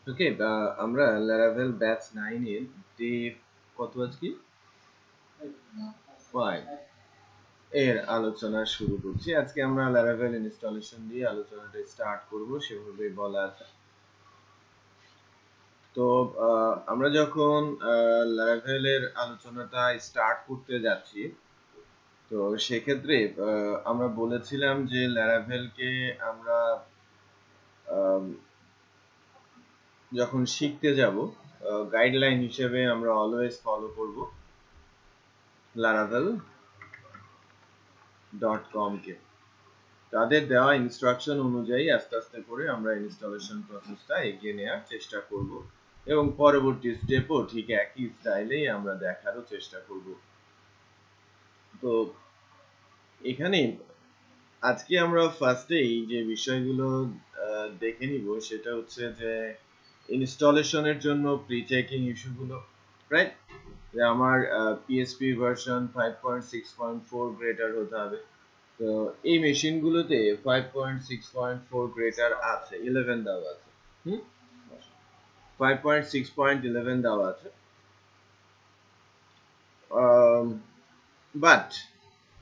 ওকে, আমরা Laravel batch 9 এর day কত আজকে 5 এর আলোচনা শুরু করছি। আজকে আমরা Laravel ইনস্টলেশন দিয়ে আলোচনাটা স্টার্ট করব, সেভাবে বলা আছে। তো আমরা যখন Laravel এর আলোচনাটা স্টার্ট করতে যাচ্ছি, তো সেক্ষেত্রে আমরা বলেছিলাম যে Laravel কে আমরা যখন শিখতে যাব, গাইডলাইন হিসেবে আমরা অলওয়েজ ফলো করব laravel.com কে। তাদের দেওয়া ইনস্ট্রাকশন অনুযায়ী আস্তে আস্তে করে আমরা ইনস্টলেশন প্রসেসটা এগিয়ে নেওয়ার চেষ্টা করব এবং পরবর্তী স্টেপও ঠিক একই স্টাইলেই আমরা দেখারও চেষ্টা করব। তো এখানে আজকে আমরা ফার্স্টে এই যে বিষয়গুলো দেখে নিব, সেটা হচ্ছে যে ইনস্টলেশনের জন্য প্রি চেকিং ইস্যুগুলো, রাইট? যে আমার পিএসপি ভার্সন 5.6.4 গ্রেটার হতে হবে। তো এই মেশিনগুলোতে 5.6.4 গ্রেটার আছে, 11 দেওয়া আছে। 5.6.11 দেওয়া আছে। বাট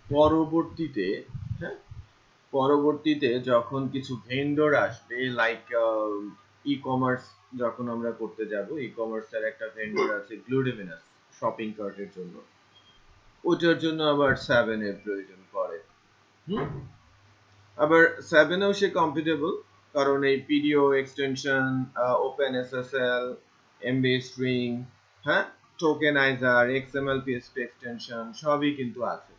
পরবর্তীতে, হ্যাঁ, পরবর্তীতে যখন কিছু ভেন্ডর আসবে, লাইক ই কমার্স যখন আমরা করতে যাব, ই কমার্সের একটা ভেন্ডর আছে গ্লুডিমিনাস শপিং কার্টের জন্য, ওটার জন্য আবার 7 এর প্রয়োজন পড়ে। আবার 7 এও সে কম্পিটেবল, কারণ এই PDO extension, open SSL, MB string, হ্যাঁ, টোকেনাইজার, এক্সএমএল পিএসপি এক্সটেনশন সবই কিন্তু আছে।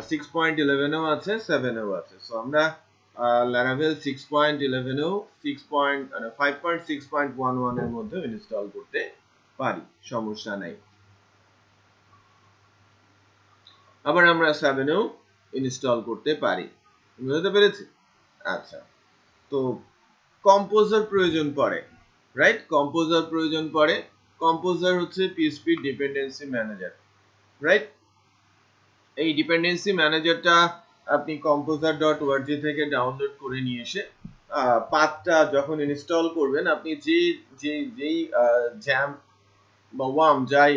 6.11 এও আছে, 7 এও আছে। সো আমরা Laravel 6.11 এও 5.6.11 এর মধ্যে ইনস্টল করতে পারি, সমস্যা নাই। আবার আমরা 7 এও ইনস্টল করতে পারি, বুঝতে পেরেছি? আচ্ছা, তো কম্পোজার প্রয়োজন পড়ে, রাইট? কম্পোজার প্রয়োজন পড়ে। কম্পোজার হচ্ছে পিএসপি ডিপেন্ডেন্সি ম্যানেজার, রাইট? এই ডিপেন্ডেন্সি ম্যানেজারটা আপনি composer.org থেকে ডাউনলোড করে নিয়ে এসে পাথটা যখন ইনস্টল করবেন, আপনি যেই জ্যাম বা ওয়ার্ম যাই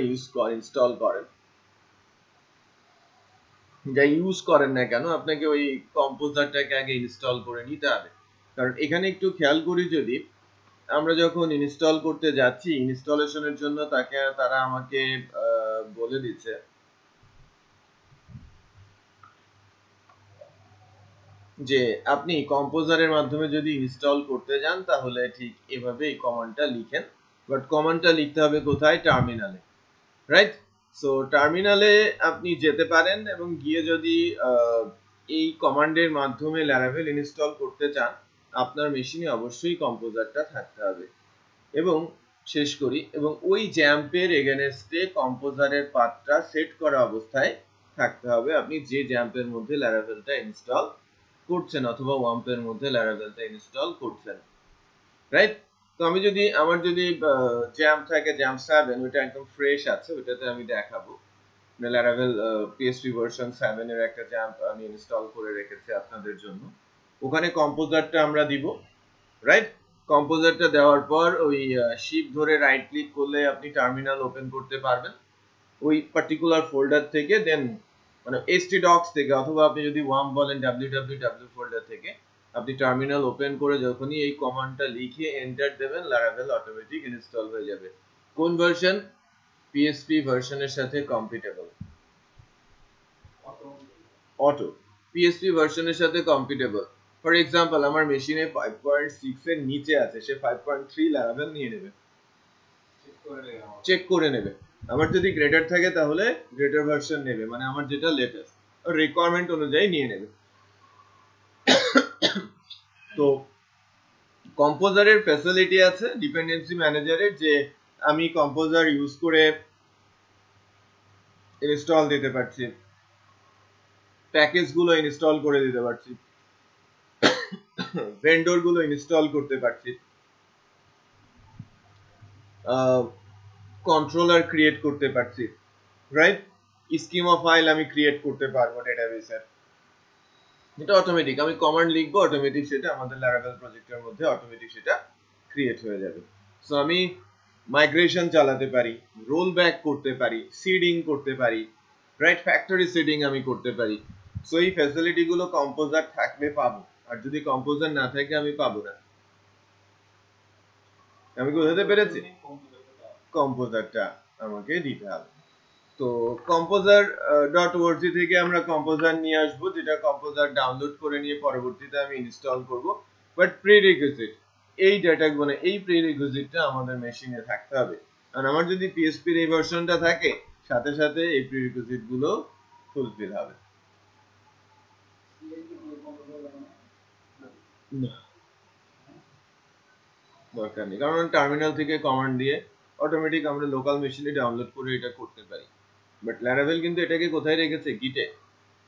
ইনস্টল করেন, যা ইউজ করেন না কেন, আপনাকে ওই কম্পোজারটাকে আগে ইনস্টল করে নিতে হবে। কারণ এখানে একটু খেয়াল করি, যদি আমরা যখন ইনস্টল করতে যাচ্ছি, ইনস্টলেশনের জন্য তারা আমাকে বলে দিচ্ছে যে আপনি কম্পোজারের মাধ্যমে যদি ইনস্টল করতে যান, তাহলে ঠিক এভাবে এই কমান্ডটা লিখেন। বাট কমান্ডটা লিখতে হবে কোথায়? টার্মিনালে, রাইট? সো টার্মিনালে আপনি যেতে পারেন এবং গিয়ে যদি এই কমান্ডের মাধ্যমে Laravel ইনস্টল করতে চান, আপনার মেশিনে অবশ্যই কম্পোজারটা থাকতে হবে। এবং শেষ করি, এবং ওই জ্যাম্পের এগেনস্টে কম্পোজারের পাথটা সেট করা অবস্থায় থাকতে হবে আপনি যে জ্যাম্পের মধ্যে Laravelটা ইনস্টল করছেন অথবা ওয়াম্পের মধ্যে Laravelটা ইনস্টল করছেন, রাইট? তো আমার যদি জ্যাম্প থাকে, জ্যাম্প 7, ওটা একদম ফ্রেশ আছে, ওটাতে আমি দেখাবো। Laravel PHP ভার্সন 7 এর একটা জ্যাম্প আমি ইনস্টল করে রেখেছি আপনাদের জন্য। ওখানে কম্পোজারটা আমরা দিব, রাইট? কম্পোজারটা দেওয়ার পর ওই শিপ ধরে রাইট ক্লিক করলে আপনি টার্মিনাল ওপেন করতে পারবেন ওই পার্টিকুলার ফোল্ডার থেকে। দেন মানে htdocs থেকে, অথবা আপনি যদি ওয়ার্ম বলেন www ফোল্ডার থেকে, আপনি টার্মিনাল ওপেন করে যখনই এই কমান্ডটা লিখে এন্টার দেবেন, Laravel অটোমেটিক ইনস্টল হয়ে যাবে। কোন ভার্সন? PHP ভার্সনের সাথে কম্পিটেবল, অটো PHP ভার্সনের সাথে কম্পিটেবল। ফর এক্সাম্পল, আমার মেশিনে 5.6 এর নিচে আছে, সে 5.3 Laravel নিয়ে নেবে, চেক করে নেবে। আমার যদি গ্রেটার থাকে তাহলে গ্রেটার ভার্সন নেবে, মানে আমার যেটা লেটেস্ট রিকোয়ারমেন্ট অনুযায়ী নিয়ে নেবে। তো কম্পোজারের ফ্যাসিলিটি আছে ডিপেন্ডেন্সি ম্যানেজারের, যে আমি কম্পোজার ইউজ করে ইনস্টল দিতে পারছি, প্যাকেজ গুলো ইনস্টল করে দিতে পারছি, ভেন্ডর গুলো ইনস্টল করতে পারছি, কন্ট্রোলার ক্রিয়েট করতে পারছি, রাইট? স্কিমা ফাইল আমি ক্রিয়েট করতে পারবো ডেটাবেসের, এটা অটোমেটিক। আমি কমান্ড লিখবো, অটোমেটিক সেটা আমাদের Laravel প্রজেক্টের মধ্যে অটোমেটিক সেটা ক্রিয়েট হয়ে যাবে। সো আমি মাইগ্রেশন চালাতে পারি, রোল ব্যাক করতে পারি, সিডিং করতে পারি, রাইট, ফ্যাক্টরি সিডিং আমি করতে পারি। সো এই ফ্যাসিলিটি গুলো কম্পোজার থাকলে পাবো, আর যদি কম্পোজার না থাকে আমি পাবো না। আমি কি বোঝাতে পেরেছি? কম্পোজারটা আমাকে দিতে হবে। তো কম্পোজার .org থেকে আমরা কম্পোজার নিয়ে আসবো, যেটা কম্পোজার ডাউনলোড করে নিয়ে পরবর্তীতে আমি ইনস্টল করব। বাট প্রিরিকুইজিট এই ডেটা মানে এই প্রিরিকুইজিটটা আমাদের মেশিনে থাকতে হবে। আর আমার যদি PHP এর এই ভার্সনটা থাকে, সাথে সাথে এই প্রিরিকুইজিট গুলো ফুলফিল হবে। দরকার নেই, কারণ টার্মিনাল থেকে কমান্ড দিয়ে অটোমেটিক আমরা লোকাল মেশিনে ডাউনলোড করে এটা করতে পারি। বাট ল্যারাভেল কিন্তু এটাকে কোথায় রেখেছে? গিটে,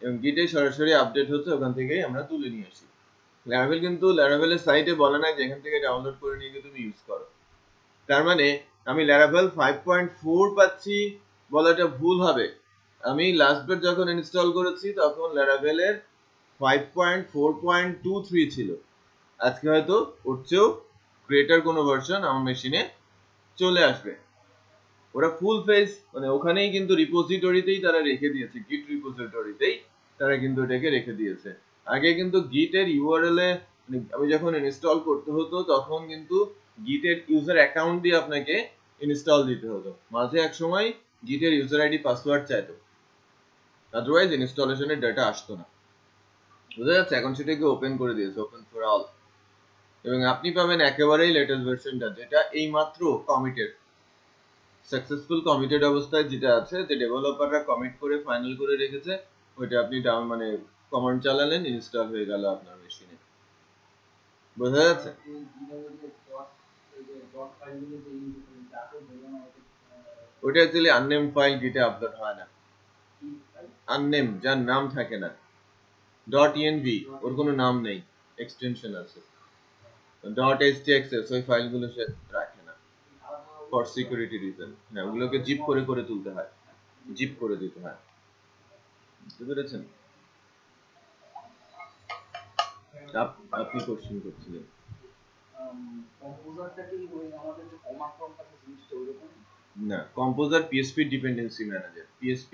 এবং গিটে সরাসরি আপডেট হচ্ছে, ওখান থেকেই আমরা তুলে নিয়ে আসি। ল্যারাভেল কিন্তু ল্যারাভেলের সাইটে বলে না যে এখান থেকে ডাউনলোড করে নিয়ে তুমি ইউজ করো। তার মানে আমি ল্যারাভেল 5.4 পাচ্ছি বলাটা ভুল হবে। আমি লাস্টবার যখন ইনস্টল করেছি তখন ল্যারাভেলের 5.4.23 ছিল। আজকে হয়তো ওর চেয়েও গ্রেটার কোনো ভার্সন আমার মেশিনে চলে আসবে। ওরা ফুল ফেজ মানে ওখানেই কিন্তু রিপোজিটরিতেই তারা রেখে দিয়েছে, গিট রিপোজিটরিতেই তারা কিন্তু এটাকে রেখে দিয়েছে। আগে কিন্তু গিটের ইউআরএল এ মানে আমি যখন ইনস্টল করতে হতো তখন কিন্তু গিটের ইউজার অ্যাকাউন্ট দিয়ে আপনাকে ইনস্টল দিতে হতো। মাঝে এক সময় গিটের ইউজার আইডি পাসওয়ার্ড চাইতো, আদারওয়াইজ ইনস্টলেশনের ডাটা আসতো না। বুঝা যাচ্ছে? এখন সেটাকে ওপেন করে দিয়েছে, ওপেন ফর অল, এবং আপনি পাবেন একেবারেই লেটেস্ট ভার্সনটা, যেটা এই মাত্র কমিটেড, সাকসেসফুল কমিটেড অবস্থায় যেটা আছে, যে ডেভেলপাররা কমিট করে ফাইনাল করে রেখেছে, ওইটা আপনি ডাউন মানে কমান্ড চালালেন, ইনস্টল হয়ে গেল আপনার মেশিনে। বোঝা যাচ্ছে? ওইটা অ্যাকচুয়ালি আননেম ফাইল গিটে আপলোড হয় না, আননেম যার নাম থাকে না, .env ওর কোনো নাম নেই, এক্সটেনশন আছে। .htxs ওই ফাইলগুলো সে রাখে না ফর সিকিউরিটি রিজন। হ্যাঁ, ওগুলোকে জিপ করে করে তুলতে হয়, জিপ করে দিতে হয়। বুঝতে পেরেছেন? আপনি কোশ্চেন করছিলেন। না, composer PHP dependency manager, PHP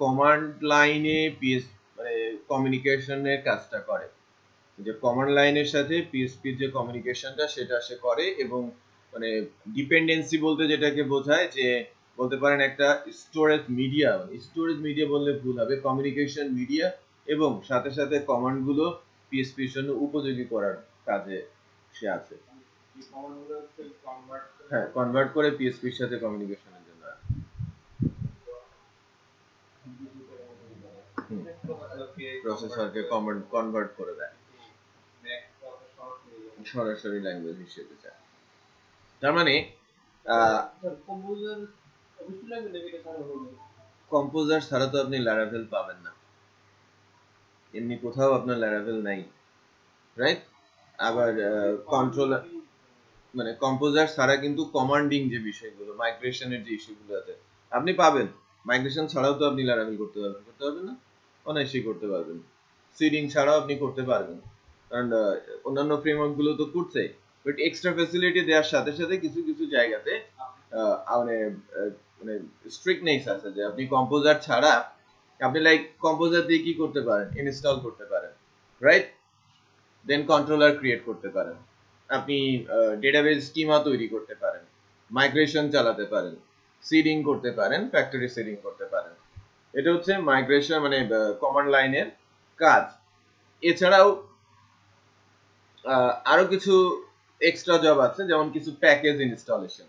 command লাইনে মানে কমিউনিকেশনের কাজটা করে, যে কমান্ড লাইনের সাথে PHP যে কমিউনিকেশনটা সেটা সে করে। এবং মানে ডিপেন্ডেন্সি বলতে যেটাকে বোঝায়, যে বলতে পারেন একটা স্টোরেজ মিডিয়া, স্টোরেজ মিডিয়া বললে ভুল হবে, কমিউনিকেশন মিডিয়া, এবং সাথে সাথে কমান্ড গুলো PHP এর জন্য উপযোগী করার কাজে সে আছে। হ্যাঁ, কনভার্ট করে PHP এর সাথে কমিউনিকেশনের জন্য আছে। প্রসেসরকে কনভার্ট করে দেয় সরাসরি ল্যাঙ্গুয়েজ হিসেবে যায়। তার মানে কম্পোজার ছাড়া তো আপনি ল্যারাভেল পাবেন না, এমনি কোথাও আপনার ল্যারাভেল নাই, রাইট? আবার কন্ট্রোলার মানে কম্পোজার ছাড়া কিন্তু কমান্ডিং যে বিষয়গুলো, মাইগ্রেশনের যে ইস্যুগুলো আছে আপনি পাবেন। মাইগ্রেশন ছাড়াও তো আপনি ল্যারাভেল করতে পারবেন না? অনায়াসই করতে পারবেন। সিডিং ছাড়াও আপনি করতে পারবেন, কারণ অন্যান্য ফ্রেমওয়ার্ক গুলো তো করছে। বাট এক্সট্রা ফ্যাসিলিটি দেওয়ার সাথে সাথে কিছু কিছু জায়গাতে মানে মানে স্ট্রিক্টনেস আছে, যে আপনি কম্পোজার ছাড়া আপনি লাইক কম্পোজার দিয়ে কি করতে পারেন? ইনস্টল করতে পারেন, রাইট? দেন কন্ট্রোলার ক্রিয়েট করতে পারেন, আপনি ডেটাবেস স্কিমা তৈরি করতে পারেন, মাইগ্রেশন চালাতে পারেন, সিডিং করতে পারেন, ফ্যাক্টরি সিডিং করতে পারেন। এটা হচ্ছে মাইগ্রেশন মানে কমান্ড লাইনের কাজ। এছাড়াও আরো কিছু এক্সট্রা জব আছে, যেমন কিছু প্যাকেজ ইনস্টলেশন,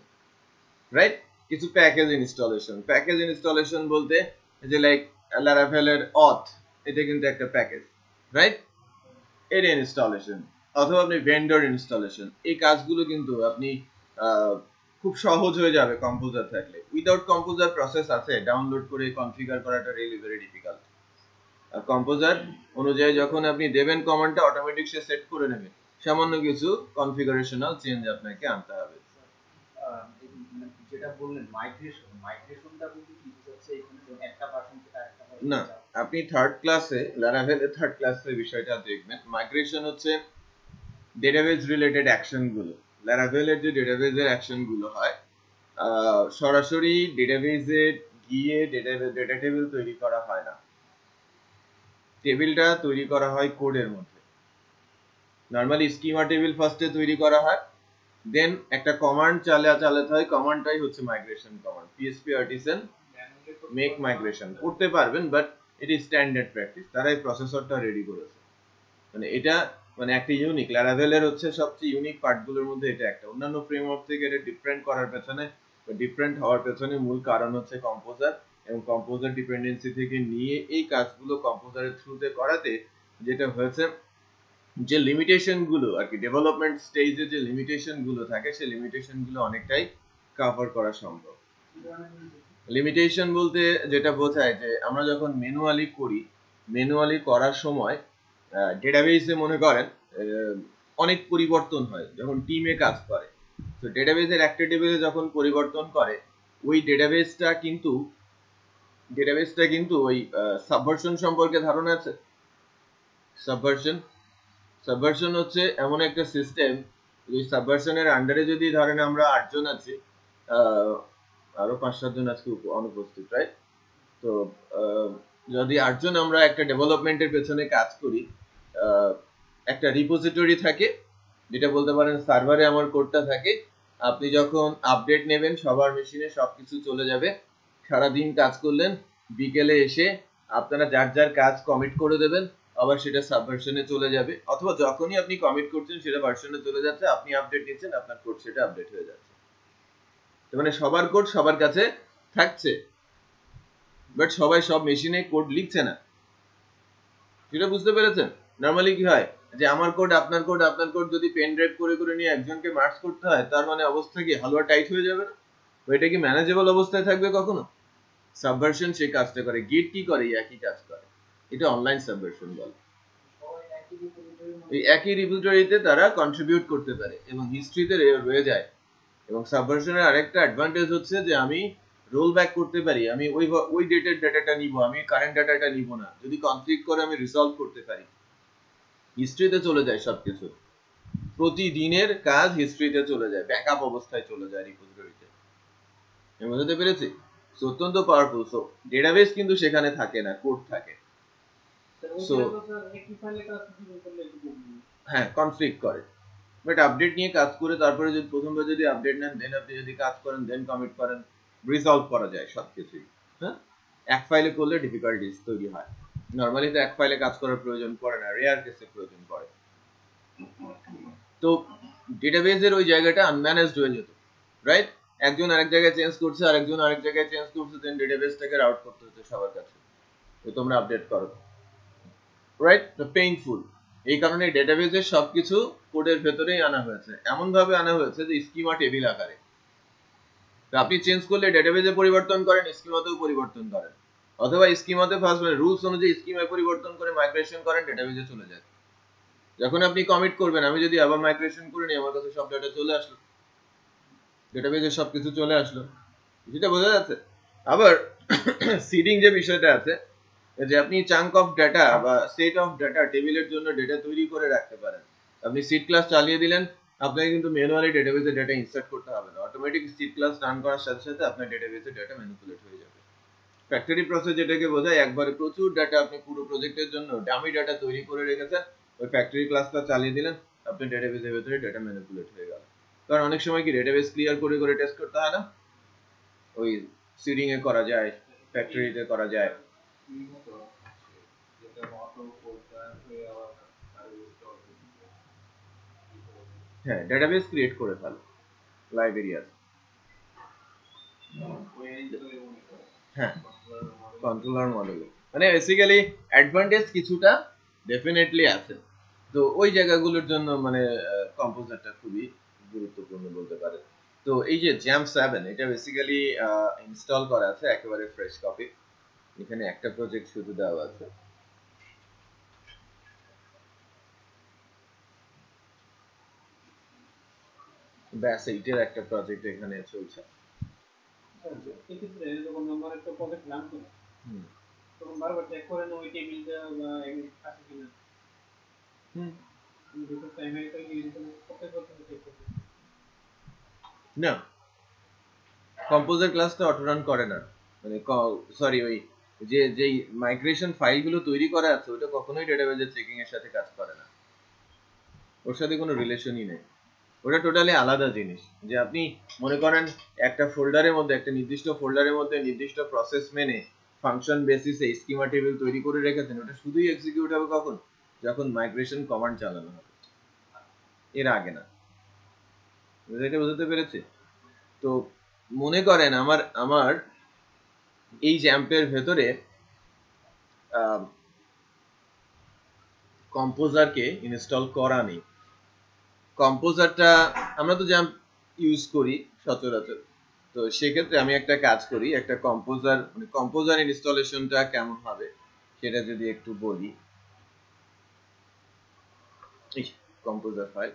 রাইট? কিছু প্যাকেজ ইনস্টলেশন, প্যাকেজ ইনস্টলেশন বলতে যে লাইক ল্যারাভেলের অথ, এটা কিন্তু একটা প্যাকেজ, রাইট? এর ইনস্টলেশন, অথবা আপনি ভেন্ডর ইনস্টলেশন, এই কাজগুলো কিন্তু আপনি খুব সহজ হয়ে যাবে কম্পোজার থাকলে। উইদাউট কম্পোজার প্রসেস আছে, ডাউনলোড করে কনফিগার করাটা রিয়েলি ভেরি ডিফিকাল্ট। আর কম্পোজার অনুযায়ী যখন আপনি দেবেন কমান্ডটা, অটোমেটিক সে সেট করে নেবে, সামান্য কিছু কনফিগারেশনাল চেঞ্জ আপনাকে আনতে হবে। যেটা বললেন মাইগ্রেশন, মাইগ্রেশনটা বলতে কি বোঝাচ্ছে এখানে? একটা ভার্সন থেকে আরেকটা ভার্সন না, আপনি থার্ড ক্লাসে ল্যারাভেলের বিষয়টা দেখবেন। মাইগ্রেশন হচ্ছে ডেটাবেস রিলেটেড অ্যাকশন গুলো, ল্যারাভেলের যে ডেটাবেজের অ্যাকশন গুলো হয় সরাসরি ডেটাবেজে গিয়ে ডেটা টেবিল তৈরি করা হয় না, টেবিলটা তৈরি করা হয় কোডের মধ্যে। নরমালি স্কিমা টেবিল ফার্স্টে তৈরি করা হয়, দেন একটা কমান্ড চালাতে হয়, কমান্ডটাই হচ্ছে migration command, PSP artisan make migration করতে পারবেন, but it is standard practice, তারাই প্রসেসরটা রেডি করেছে। মানে এটা মানে একটা ইউনিক, ল্যারাভেলের হচ্ছে সবচেয়ে ইউনিক পার্টগুলোর মধ্যে এটা একটা। অন্যান্য ফ্রেমওয়ার্ক থেকে এটা ডিফারেন্ট করার পেছনে, ডিফারেন্ট হওয়ার পেছনে মূল কারণ হচ্ছে কম্পোজার, এবং কম্পোজার ডিপেন্ডেন্সি থেকে নিয়ে এই কাজগুলো কম্পোজারের থ্রুতে করাতে যেটা হয়েছে, যে লিমিটেশন গুলো আর কি ডেভেলপমেন্ট স্টেজে যে লিমিটেশন গুলো থাকে, সেই লিমিটেশন গুলো অনেকটাই কভার করা সম্ভব। লিমিটেশন বলতে যেটা বোঝায় যে আমরা যখন ম্যানুয়ালি করি, ম্যানুয়ালি করার সময় ডেটাবেসে মনে করেন অনেক পরিবর্তন হয় যখন টিমে কাজ করে। তো ডেটাবেসের একটা টেবিলে যখন পরিবর্তন করে, ওই ডেটাবেসটা কিন্তু ওই সাবভার্সন সম্পর্কে ধারণা আছে? সাবভার্সন হচ্ছে এমন একটা সিস্টেম, ওই সাবভার্সনের আন্ডারে যদি ধরেন আমরা 8 জন আছি, আরো 5-7 জন আজকে অনুপস্থিত, রাইট? তো যদি 8 জন আমরা একটা ডেভেলপমেন্টের পেছনে কাজ করি, একটা রিপোজিটরি থাকে, যেটা বলতে পারেন সার্ভারে আমার কোডটা থাকে। আপনি যখন আপডেট নেবেন সবার মেশিনে সবকিছু চলে যাবে, সারাদিন কাজ করলেন, বিকেলে এসে আপনারা যার যার কাজ কমিট করে দেবেন, আবার সেটা সাবভার্সনে চলে যাবে, অথবা যখনই আপনি কমিট করছেন সেটা ভার্সনে চলে যাচ্ছে, আপনি আপডেট নিচ্ছেন, আপনার কোড সেটা আপডেট হয়ে যাচ্ছে। মানে সবার কোড সবার কাছে থাকছে, বাট সবাই সব মেশিনে কোড লিখছে না। সেটা বুঝতে পেরেছেন? নরমালি কি হয় যে আমার কোড আপনার কোড আপনার কোড যদি পেন ড্রাইভ করে করে নিয়ে একজনকে মার্জ করতে হয়, তার মানে অবস্থা কি হালুয়া টাইট হয়ে যাবে না? ওইটা কি ম্যানেজেবল অবস্থায় থাকবে কখনো? সাবভার্সন সেই কাজটা করে। গিট কি করে? একই কাজ করে। এটা অনলাইন সাবভার্সন বলে। এই একই রিপোজিটরিতে তারা কন্ট্রিবিউট করতে পারে এবং হিস্ট্রিতে রয়ে যায়। এবং সাবভার্সনের আরেকটা অ্যাডভান্টেজ হচ্ছে যে আমি রোল ব্যাক করতে পারি, আমি ওই ডেটের ডাটাটা নিব, আমি কারেন্ট ডাটাটা নিব না। যদি কনফ্লিক্ট করে আমি রিসলভ করতে পারি, হিস্ট্রিতে চলে যায় সবকিছু, প্রতিদিনের কাজ হিস্ট্রিতে চলে যায়, ব্যাকআপ অবস্থায় চলে যায় রিপোজিটরিতে। আমি বুঝতে পেরেছি? অত্যন্ত পাওয়ারফুল। সো ডেটাবেস কিন্তু সেখানে থাকে না, কোড থাকে। সো হ্যাঁ, কনফ্লিক্ট করে, বাট আপডেট নিয়ে কাজ করে তারপরে যদি প্রথমবার যদি আপডেট নেন, দেন আপনি যদি কাজ করেন, দেন কমিট করেন, রিজলভ করা যায় সবকিছুই। হ্যাঁ, এক ফাইলে করলে ডিফিকাল্টিস তৈরি হয়। নরমালি তো এক ফাইলে কাজ করার প্রয়োজন পড়ে না, রেয়ার কেসে প্রয়োজন পড়ে। তো ডেটাবেসের ওই জায়গাটা আনম্যানেজড হয়ে যেত, রাইট? একজন আরেক জায়গায় চেঞ্জ করছে, আরেকজন আরেক জায়গায় চেঞ্জ করছে, দেন ডেটাবেসটাকে রাউট করতে হচ্ছে সবার কাছে, তো তোমরা আপডেট করো, রাইট? তো পেইনফুল। এই কারণে ডেটাবেসের সবকিছু কোডের ভেতরেই আনা হয়েছে, এমন ভাবে আনা হয়েছে যে স্কিমা টেবিল আকারে। তো আপনি চেঞ্জ করলে ডেটাবেসে পরিবর্তন করেন, স্কিমাতেও পরিবর্তন করেন, অথবা স্কিমাতে ফার্স্ট মানে রুলস অনুযায়ী স্কিমায় পরিবর্তন করে মাইগ্রেশন করেন, ডেটাবেসে চলে যায়। যখন আপনি কমিট করবেন, আমি যদি আবার মাইগ্রেশন করে নিই, আমার কাছে সব ডাটা চলে আসলো, ডেটাবেসে সবকিছু চলে আসলো। যেটা বোঝা যাচ্ছে? আবার সিডিং যে বিষয়টা আছে, যে আপনি চাঙ্ক অফ ডাটা বা সেট অফ ডাটা টেবিলের জন্য ডেটা তৈরি করে রাখতে পারেন। আপনি সিড ক্লাস চালিয়ে দিলেন, আপনাকে কিন্তু ম্যানুয়ালি ডেটাবেসে ডেটা ইনসার্ট করতে হবে না, অটোমেটিক সিড ক্লাস রান করার সাথে সাথে আপনার ডেটাবেসে ডেটা ম্যানিপুলেট হয়ে যাবে। ফ্যাক্টরি প্রসেস যেটাকে বোঝায়, একবারে প্রচুর ডাটা আপনি পুরো প্রজেক্টের জন্য ডামি ডাটা তৈরি করে রেখেছেন, ওই ফ্যাক্টরি ক্লাসটা চালিয়ে দিলেন, আপনার ডেটাবেসের ভেতরে ডেটা ম্যানিপুলেট হয়ে গেল। কারণ অনেক সময় কি ডেটাবেস ক্লিয়ার করে করে টেস্ট করতে হয় না, ওই সিডিং এ করা যায়, ফ্যাক্টরিতে করা যায়। হ্যাঁ, ডেটাবেস ক্রিয়েট করে ফেলো, লাইব্রেরি আছে। হ্যাঁ, কন্ট্রোলার মডেলে মানে বেসিক্যালি অ্যাডভান্টেজ কিছুটা ডেফিনেটলি আছে। তো ওই জায়গাগুলোর জন্য মানে কম্পোজারটা খুবই গুরুত্বপূর্ণ বলতে পারে। তো এই যে জ্যাম 7, এটা বেসিক্যালি ইনস্টল করা আছে একেবারে ফ্রেশ কপি। এখানে একটা প্রজেক্ট শুধু দেওয়া আছে। ব্যাস এইটার একটা প্রজেক্ট এখানে চলছে। এক্ষেত্রে যখন আমার একটা প্রজেক্ট রান করি, তখন বারবার চেক করেন ওই টেবিলটা বা আছে কিনা। দেখুন প্রাইমারি ফাইল ইউজ করে প্রত্যেক বছর চেক করতে। না, কম্পোজার ক্লাসটা অটো রান করে না, মানে সরি ওই যে মাইগ্রেশন ফাইলগুলো তৈরি করা আছে ওটা কখনোই ডেটাবেজের চেকিং এর সাথে কাজ করে না, ওর সাথে কোনো রিলেশনই নেই, ওটা টোটালি আলাদা জিনিস। যে আপনি মনে করেন একটা ফোল্ডারের মধ্যে, একটা নির্দিষ্ট ফোল্ডারের মধ্যে নির্দিষ্ট প্রসেস মেনে ফাংশন বেসিসে স্কিমা টেবিল তৈরি করে রেখেছেন, ওটা শুধুই এক্সিকিউট হবে কখন, যখন মাইগ্রেশন কমান্ড চালানো হবে, এর আগে না। এটা বুঝতে পেরেছি? তো মনে করেন আমার আমার এই জ্যাম্পের ভেতরে কম্পোজারকে ইনস্টল করা নেই। কম্পোজারটা আমরা তো জ্যাম্প ইউজ করি সচরাচর, তো সেক্ষেত্রে আমি একটা কাজ করি, একটা কম্পোজার মানে কম্পোজার ইনস্টলেশনটা কেমন হবে সেটা যদি একটু বলি। কম্পোজার ফাইল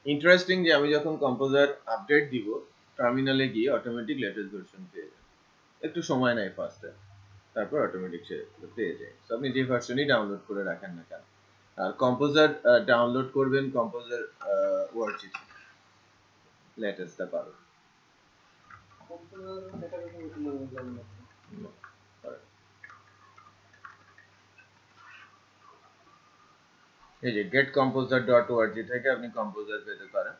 ইন্টারেস্টিং যে আমি যখন কম্পোজার আপডেট দিব টার্মিনালে গিয়ে অটোমেটিক লেটেস্ট ভার্সন পেয়ে যাই, একটু সময় নেয় ফার্স্টে, তারপর অটোমেটিক সে পেয়ে যায়। তো আপনি যে ভার্সনই ডাউনলোড করে রাখেন না কেন, আর কম্পোজার ডাউনলোড করবেন কম্পোজার ওয়ার্কশিট লেটেস্টটা পাবেন। এই যে getcomposer.org থেকে আপনি কম্পোজার পেতে পারেন।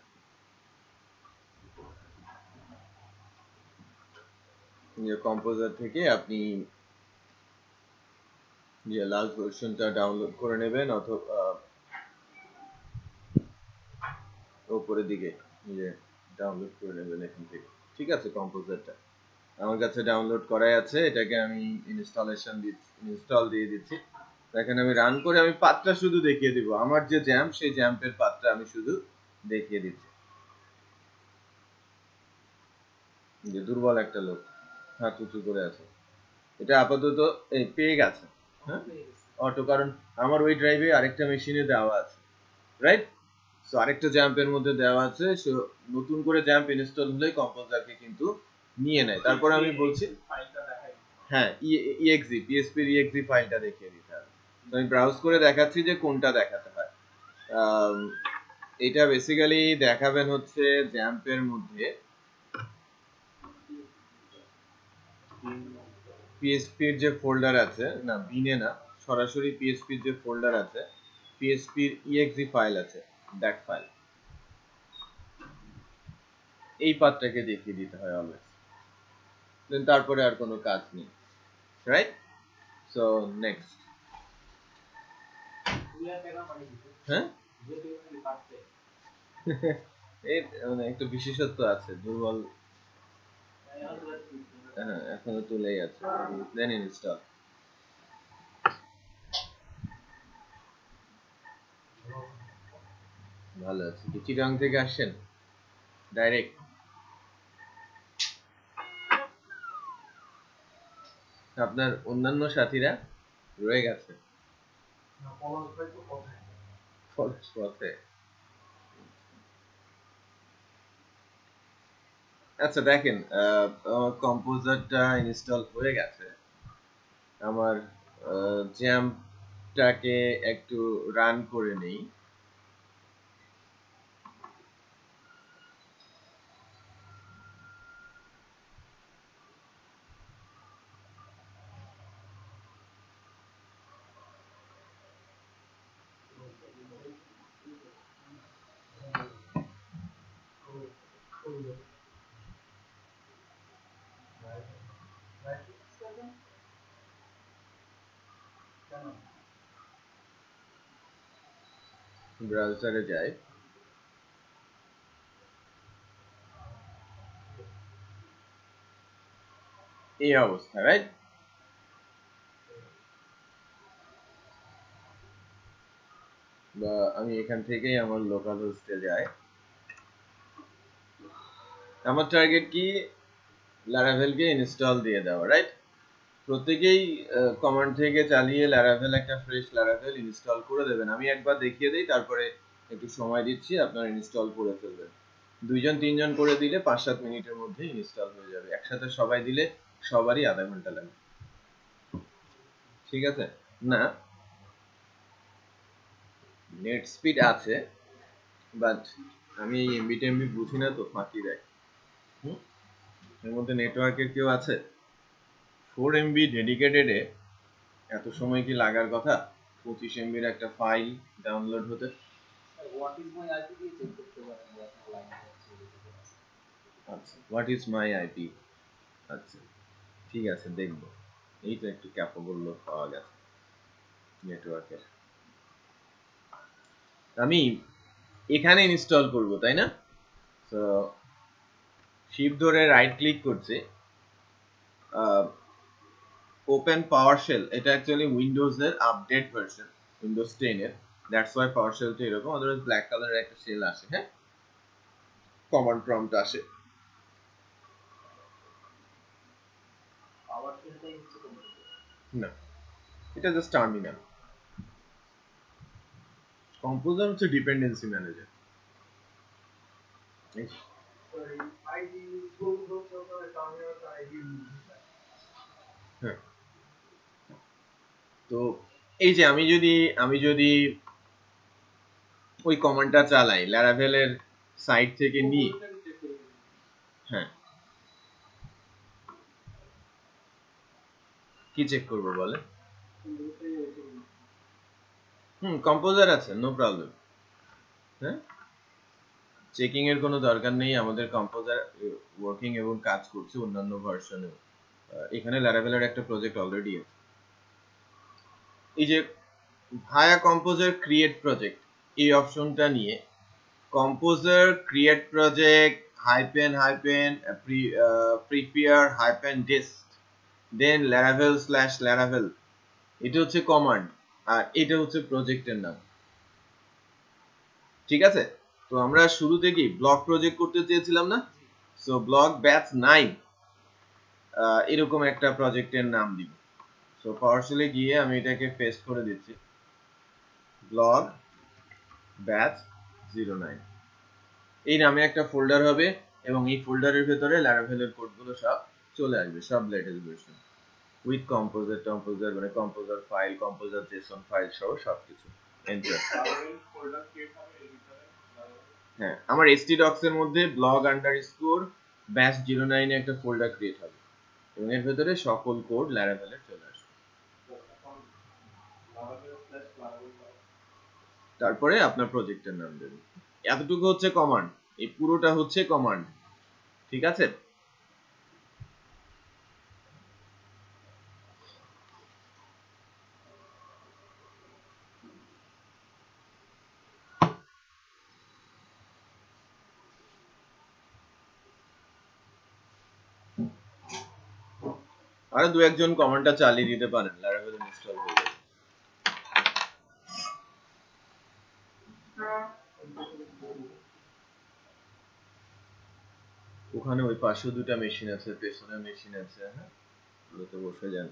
যে কম্পোজার থেকে আপনি যে লাস্ট ভার্সনটা ডাউনলোড করে নেবেন, অথবা উপরের দিকে যে ডাউনলোড করে নেবেন এখান থেকে। ঠিক আছে, কম্পোজারটা আমার কাছে ডাউনলোড করাই আছে, এটাকে আমি ইনস্টল দিয়ে দিচ্ছি। এখানে আমি রান করে আমি পাথটা শুধু দেখিয়ে দিব, আমার যে জ্যাম্প সেই জ্যাম্পের পাথটা আমি শুধু দেখিয়ে দিচ্ছি। যে দুর্বল একটা লোক হাত উঁচু করে আছে, এটা আপাতত এই পেয়ে গেছে, হ্যাঁ অটো, কারণ আমার ওই ড্রাইভে আরেকটা মেশিনে দেওয়া আছে, রাইট? সো আরেকটা জ্যাম্পের মধ্যে দেওয়া আছে, সো নতুন করে জ্যাম্প ইনস্টল হলে কম্পোজারকে কিন্তু নিয়ে নেয়। তারপর আমি বলছি হ্যাঁ exe PSP এর exe ফাইলটা দেখিয়ে দিতে হবে। তো আমি ব্রাউজ করে দেখাচ্ছি যে কোনটা দেখাতে হয়। এটা বেসিক্যালি দেখাবেন হচ্ছে জ্যাম্পের মধ্যে PSP এর যে ফোল্ডার আছে, না বিনে না, সরাসরি PSP এর যে ফোল্ডার আছে, PSP এর exe ফাইল আছে, দ্যাট ফাইল, এই পাথটাকে দেখিয়ে দিতে হয় অলওয়েজ, দেন তারপরে আর কোনো কাজ নেই, রাইট? সো নেক্সট, হ্যাঁ এই মানে একটু বিশেষত্ব আছে, দুর্বল, হ্যাঁ এখনো তুলেই আছে, দেন ইনস্টল। ভালো আছে কি? চিটাং থেকে আসছেন ডাইরেক্ট? আপনার অন্যান্য সাথীরা রয়ে গেছে পথে? আচ্ছা দেখেন, আমার কম্পোজারটা ইনস্টল হয়ে গেছে, আমার জ্যাম্পটাকে একটু রান করে নেই। ব্রাউজারে যাই, এই অবস্থা, রাইট? বা আমি এখান থেকেই আমার লোকাল হোস্টে যাই। আমার টার্গেট কি? ল্যারাভেলকে ইনস্টল দিয়ে দেওয়া, রাইট? প্রত্যেকেই কমান্ড থেকে চালিয়ে ল্যারাভেল, একটা ফ্রেশ ল্যারাভেল ইনস্টল করে দেবেন। আমি একবার দেখিয়ে দিই, তারপরে একটু সময় দিচ্ছি, আপনারা ইনস্টল করে ফেলবেন। 2-3 জন করে দিলে 5-7 মিনিটের মধ্যে ইনস্টল হয়ে যাবে। একসাথে সবাই দিলে সবারই আধা ঘন্টা লাগবে, ঠিক আছে? না, নেট স্পিড আছে, বাট আমি এই এমবি টেমবি বুঝি না তো, ফাঁকি দেয়। এর মধ্যে নেটওয়ার্কের কেউ আছে? 4 MB ডেডিকেটেডে এত সময় কি লাগার কথা? 25 MB এর একটা ফাইল ডাউনলোড হতে। হোয়াট ইজ মাই আইপি দিয়ে চেক করতে পারেন যে আপনার লাইন আছে। আচ্ছা, হোয়াট ইজ মাই আইপি। আচ্ছা ঠিক আছে, দেখব। এই তো একটু ক্যাপেবল লোক পাওয়া গেছে নেটওয়ার্কের। আমি এখানে ইনস্টল করব, তাই না? তো শিফট ধরে রাইট ক্লিক করছি, ওপেন পাওয়ারশেল। এটা অ্যাকচুয়ালি উইন্ডোজ এর আপডেট ভার্সন, উইন্ডোজ 10 এর। দ্যাটস ওয়াই পাওয়ারশেলটা এরকম, আদারওয়াইজ ব্ল্যাক কালারের একটা শেল আসে। হ্যাঁ, কমান্ড প্রম্পট আসে। পাওয়ারশেলটাই হচ্ছে কমান্ড। না, এটা জাস্ট টার্মিনাল। কম্পোজার হচ্ছে ডিপেন্ডেন্সি ম্যানেজার। হ্যাঁ, তো এই যে আমি যদি ওই কমান্ডটা চালাই ল্যারাভেলের সাইট থেকে নিয়ে, হ্যাঁ কি চেক করব বলে? কম্পোজার আছে, নো প্রবলেম। হ্যাঁ, চেকিং এর কোনো দরকার নেই, আমাদের কম্পোজার ওয়ার্কিং এবং কাজ করছে অন্যান্য ভার্সনে। এখানে ল্যারাভেলের একটা প্রজেক্ট অলরেডি আছে। এই যে ভায়া কম্পোজার ক্রিয়েট প্রজেক্ট, এই অপশনটা নিয়ে composer create project prepare -dist দেন laravel/laravel, এটা হচ্ছে কমান্ড আর এটা হচ্ছে প্রজেক্টের নাম। ঠিক আছে, তো আমরা শুরু থেকেই ব্লক প্রজেক্ট করতে চেয়েছিলাম না? সো ব্লক ব্যাচ 9 এরকম একটা প্রজেক্টের নাম দিব। সো পাওয়ারশেলে গিয়ে আমি এটাকে পেস্ট করে দিচ্ছি, ব্লগ ব্যাচ 09 এই নামে একটা ফোল্ডার হবে, এবং এই ফোল্ডারের ভেতরে ল্যারাভেলের কোডগুলো সব চলে আসবে, সব লেটেস্ট ভার্সন উইথ কম্পোজার মানে composer file, composer Jason file সহ সবকিছু। এন্টার। হ্যাঁ, আমার htdocs এর মধ্যে blog_batch 09 এ একটা ফোল্ডার ক্রিয়েট হবে, এবং এর ভেতরে সকল কোড ল্যারাভেলের চলে আসবে। তারপরে আপনার প্রজেক্টের নাম দেবেন। এতটুকু হচ্ছে কমান্ড, এই পুরোটা হচ্ছে কমান্ড। ঠিক আছে, আর দু একজন কমান্ডটা চালিয়ে দিতে পারেন, ল্যারাভেল ইনস্টল হয়ে যাবে। ওখানে ওই পাশে দুটা মেশিন আছে, পেছনে মেশিন আছে। হ্যাঁ, ওগুলোতে বসে যান।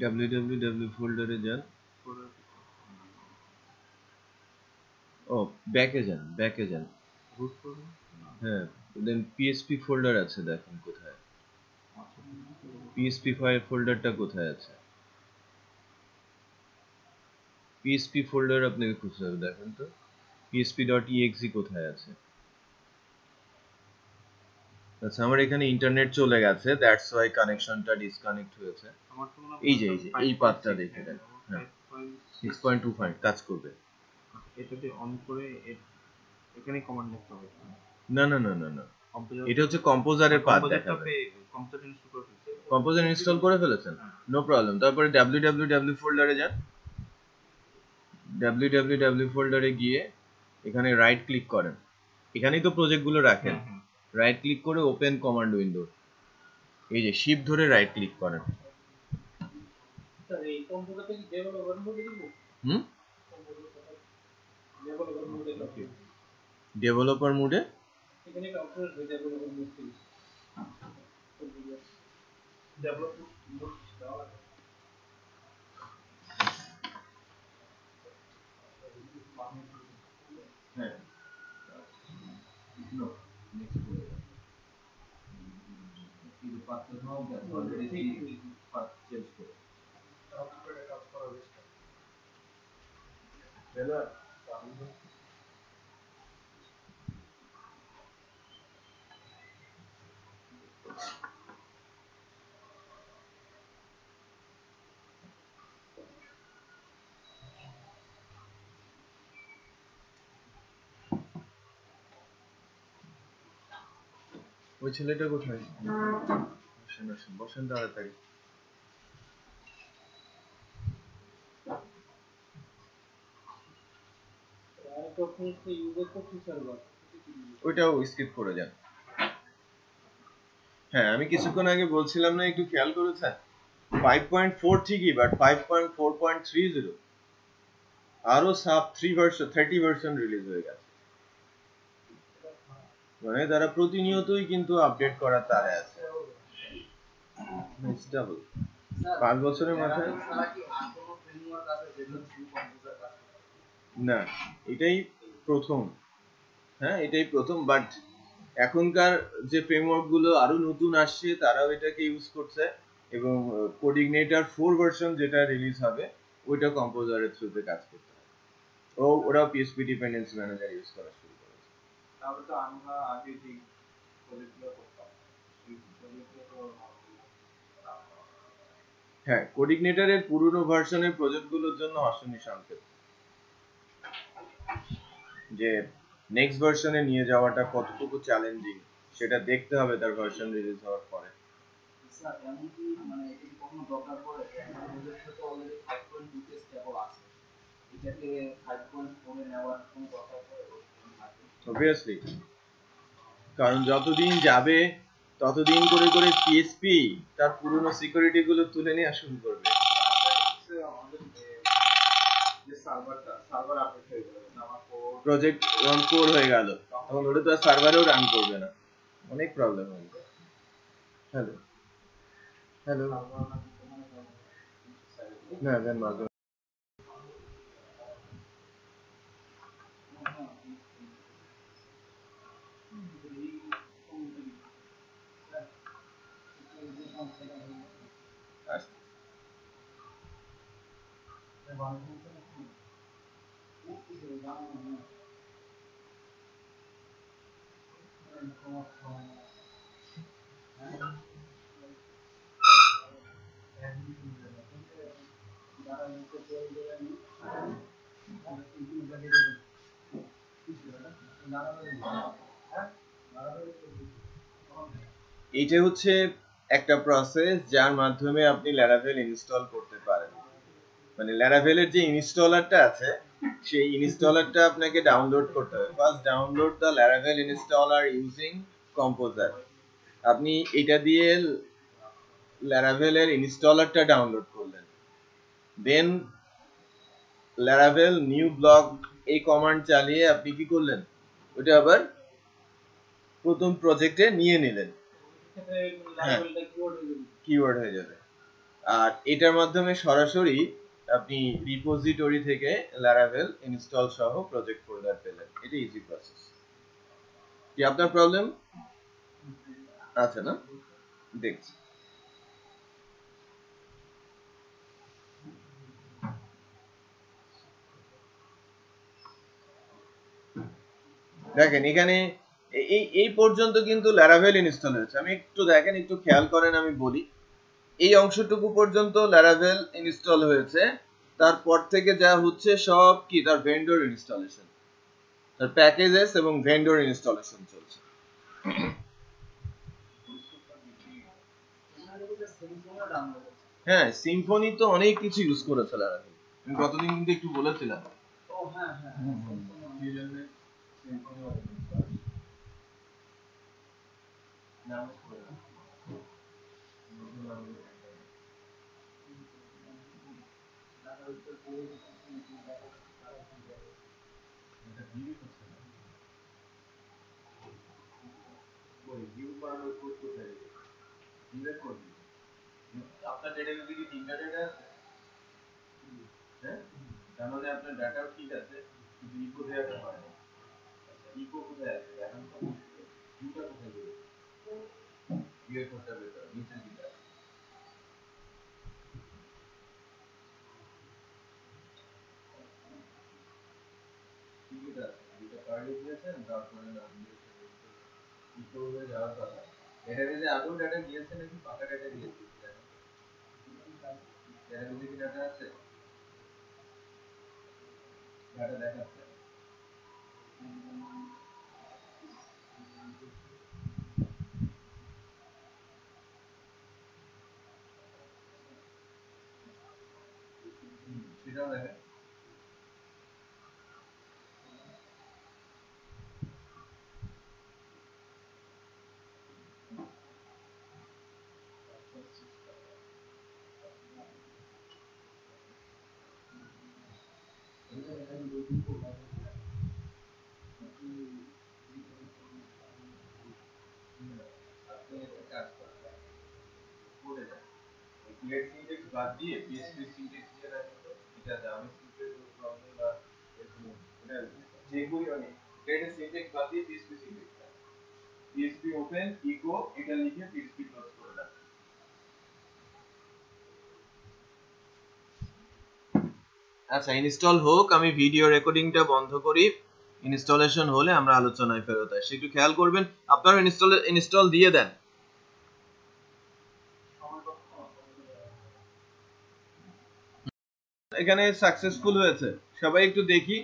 www ফোল্ডারে যান। ও ব্যাকে যান। হ্যাঁ, দেন পিএসপি ফোল্ডার আছে, দেখুন কোথায় পিএসপি ফাইল ফোল্ডারটা কোথায় আছে। PHP ফোল্ডার আপনাকে খুঁজতে হবে, দেখেন তো php.exe কোথায় আছে। আচ্ছা, আমার এখানে ইন্টারনেট চলে গেছে, দ্যাটস ওয়াই কানেকশনটা ডিসকানেক্ট হয়েছে। এই যে এই পাথটা দেখে দেন, হ্যাঁ 6.25 কাজ করবে। এটাতে অন করে এখানে কমান্ড লিখতে হবে। না না না না না, এটা হচ্ছে কম্পোজারের পাথ দেখাবে। কম্পোজার ইনস্টল করে ফেলেছেন, নো প্রবলেম। তারপরে www ফোল্ডারে যান, www ফোল্ডারে গিয়ে এখানে রাইট ক্লিক করেন, এখানেই তো প্রজেক্ট গুলো রাখেন। রাইট ক্লিক করে ওপেন কমান্ড উইন্ডো, এই যে শিফট ধরে রাইট ক্লিক করেন। স্যার এই কম্পিউটারটা কি ডেভেলপার মোডে দিব? ডেভেলপার মোডে রাখি। ডেভেলপার মোডে এখানে একটা অপশন আছে ডেভেলপার মোড থেকে। ডেভেলপার মোড দেওয়া আছে। হ্যাঁ নো নেক্সট করে এই পাথটা নাও গেছে অলরেডি, পাথ চেঞ্জ করে আপগ্রেড কাজ করা হয়েছে বেলা তাহলে ওই ছেলেটা কোথায়? বসেন বসেন বসেন তাড়াতাড়ি। আর একটা অপশন আছে ইউজার প্রক্সি সার্ভার। ওইটাও স্কিপ করে যান। হ্যাঁ, আমি কিছুক্ষণ আগে বলছিলাম না, একটু খেয়াল করেছেন 5.4 ঠিকই, বাট 5.4.30 আরো সাব 30 ভার্সন রিলিজ হয়ে গেছে। মানে তারা প্রতিনিয়তই কিন্তু আপডেট করার তাড়ায় আছে। 5 বছরের মাথায় না, এটাই প্রথম। হ্যাঁ এটাই প্রথম, বাট এখনকার যে ফ্রেমওয়ার্ক গুলো আরো নতুন আসছে তারাও এটাকে ইউজ করছে, এবং কোডিগনেটর 4 ভার্সন যেটা রিলিজ হবে ওইটা কম্পোজারের থ্রুতে কাজ করতে হবে। ওরা পিএসপি ডিপেন্ডেন্সি ম্যানেজার ইউজ করা শুরু করেছে। তাহলে তো আমরা আগে যে প্রজেক্টগুলো করতাম সেই প্রজেক্টগুলো তো হ্যাঁ, কোডিগনেটরের পুরনো ভার্সনের প্রজেক্টগুলোর জন্য অশনি সংকেত, যে নেক্সট ভার্সনে নিয়ে যাওয়াটা কতটুকু চ্যালেঞ্জিং সেটা দেখতে হবে তার ভার্সন রিলিজ হওয়ার পরে। স্যার এমনকি মানে এটা কি কখনো দরকার পড়ে যে একটা প্রজেক্টে তো অলরেডি 5.2 তে স্টেবল আছে, এটাকে 5.4 এ নেওয়ার কোনো দরকার পড়ে? অবভিয়াসলি, কারণ যতদিন যাবে ততদিন করে করে পিএসপি তার পুরনো সিকিউরিটি গুলো তুলে নেওয়া শুরু করবে। সার্ভার আপডেট হয়ে গেল, আমার প্রজেক্ট রান 4 হয়ে গেল, তখন ওটা তো আর সার্ভারেও রান করবে না, অনেক প্রবলেম হবে। হ্যালো হ্যালো, না দেন মাঝে আসছে। এইটা হচ্ছে একটা প্রসেস যার মাধ্যমে আপনি ল্যারাভেল ইনস্টল করতে পারেন। মানে ল্যারাভেলের যে ইনস্টলারটা আছে সেই ইনস্টলারটা আপনাকে ডাউনলোড করতে হবে। First download the Laravel installer using composer. আপনি এটা দিয়ে ল্যারাভেলের ইনস্টলারটা ডাউনলোড করলেন, দেন ল্যারাভেল নিউ ব্লক এই কমান্ড চালিয়ে আপনি কি করলেন, ওটা আবার প্রথম প্রজেক্টে নিয়ে নিলেন, কিওয়ার্ড হয়ে যাবে। আর এটার মাধ্যমে সরাসরি আপনি রিপোজিটরি থেকে ল্যারাভেল ইনস্টল সহ প্রজেক্ট ফোল্ডার পেলেন। এটা ইজি প্রসেস। কি আপনার প্রবলেম আছে না? দেখছি। দেখেন এখানে এই পর্যন্ত কিন্তু Laravel ইনস্টল হয়েছে। আমি একটু দেখেন, একটু খেয়াল করেন, আমি বলি এই অংশটুকু পর্যন্ত Laravel ইনস্টল হয়েছে, তারপর থেকে যা হচ্ছে সব কি তার ভেন্ডর ইনস্টলেশন, তার প্যাকেজেস এবং ভেন্ডর ইনস্টলেশন চলছে। হ্যাঁ, সিম্ফনি তো অনেক কিছু ইউজ করেছে Laravel, আমি গতদিন কিন্তু একটু বলেছিলাম। ও হ্যাঁ হ্যাঁ আপনার ডেটাবেসে কি তিনটা ডেটা আছে? হ্যাঁ, তার মানে আপনার ডাটাও ঠিক আছে, কিন্তু ইকো দেওয়াটা হয় না। ইকো কোথায় আছে এখন? দুটা কোথায় গেল? ইয়ে করতে হবে, নিচে দিটা ঠিকই আছে, দুটা কার্ডই দিয়েছেন, তারপরে নাম দিয়েছেন ইকো হয়ে যাওয়ার কথা। ডেটাবেসে আদৌ ডাটা দিয়েছে নাকি ফাঁকা ডাটা দিয়েছে? ডেটাবেসে কি ডাটা আছে? ডাটা দেখাচ্ছে সেটাও দেখেন। আপনি একটা কাজ করেন, করে যান ক্রিয়েট সিনট্যাক্স বাদ দিয়ে পিএইচপি সিনট্যাক্স দিয়ে রাখেন তো, এটা জাভাস্ক্রিপ্টের কোনো প্রবলেম বা এরকম এটা যেগুলি অনেক ক্রিয়েট সিনট্যাক্স বাদ দিয়ে পিএইচপি সিনট্যাক্স রাখেন, পিএইচপি ওপেন ইকো এটা লিখে পিএইচপি ক্লোজ করে দেন। আচ্ছা, ইনস্টল হোক, আমি ভিডিও রেকর্ডিংটা বন্ধ করি, ইনস্টলেশন হলে আমরা আলোচনায় ফেরত আসি। একটু খেয়াল করবেন, আপনারা ইনস্টল দিয়ে দেন। এখানে সাকসেসফুল হয়েছে, সবাই একটু দেখি।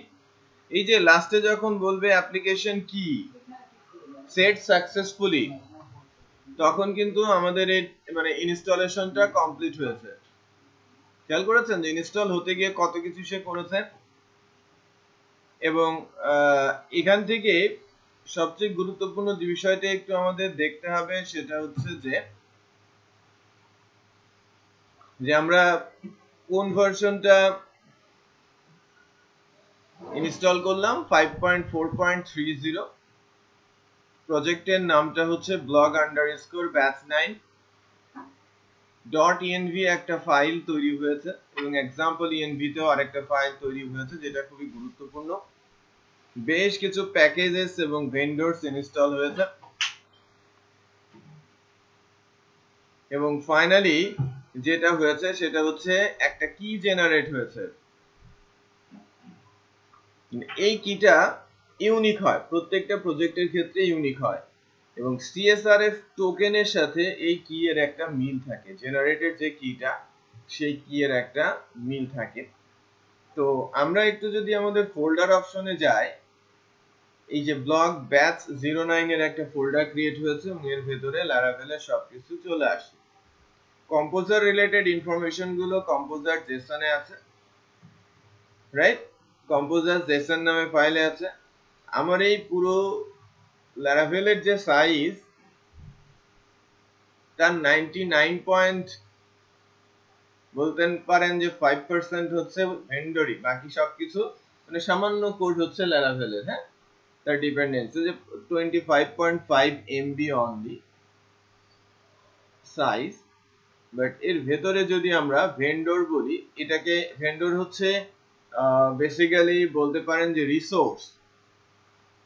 এই যে লাস্টে যখন বলবে অ্যাপ্লিকেশন কি সেট সাকসেসফুলি, তখন কিন্তু আমাদের এই মানে ইনস্টলেশনটা কমপ্লিট হয়েছে। খেয়াল করেছেন যে ইনস্টল হতে গিয়ে কত কিছু সে করেছে। এবং এখান থেকে সবচেয়ে গুরুত্বপূর্ণ যে বিষয়টা একটু আমাদের দেখতে হবে সেটা হচ্ছে যে আমরা কোন ভার্সনটা ইনস্টল করলাম, 5.4.30। প্রজেক্টের নামটা হচ্ছে blog_batch9.env, একটা ফাইল তৈরি হয়েছে এবং এক্সাম্পল env তেও আরেকটা ফাইল তৈরি হয়েছে, যেটা খুবই গুরুত্বপূর্ণ। বেশ কিছু প্যাকেজেস এবং ভেন্ডরস ইনস্টল হয়েছে এবং ফাইনালি যেটা হয়েছে সেটা হচ্ছে একটা কি জেনারেট হয়েছে। এই কিটা ইউনিক হয়, প্রত্যেকটা প্রজেক্টের ক্ষেত্রে ইউনিক হয় এবং CSRF টোকেনের সাথে এই কি এর একটা মিল থাকে, জেনারেটেড যে কিটা সেই কি এর একটা মিল থাকে। তো আমরা একটু যদি আমাদের ফোল্ডার অপশনে যাই, এই যে ব্লগ ব্যাচ 09 এর একটা ফোল্ডার ক্রিয়েট হয়েছে এবং এর ভেতরে Laravel এর সবকিছু চলে আসে। কম্পোজার রিলেটেড ইনফরমেশন গুলো কম্পোজার জেসন এ আছে, রাইট? কম্পোজার জেসন নামে ফাইলে আছে। আমার এই পুরো Laravel এর যে সাইজ, তার 99 বলতে পারেন যে 5% হচ্ছে ভেন্ডরি, বাকি সবকিছু মানে সামান্য কোড হচ্ছে Laravel এর। হ্যাঁ, তার ডিপেন্ডেন্সি যে 25.5 MB অনলি সাইজ। বাট এর ভেতরে যদি আমরা ভেন্ডর বলি, এটাকে ভেন্ডর হচ্ছে বেসিক্যালি বলতে পারেন যে রিসোর্স।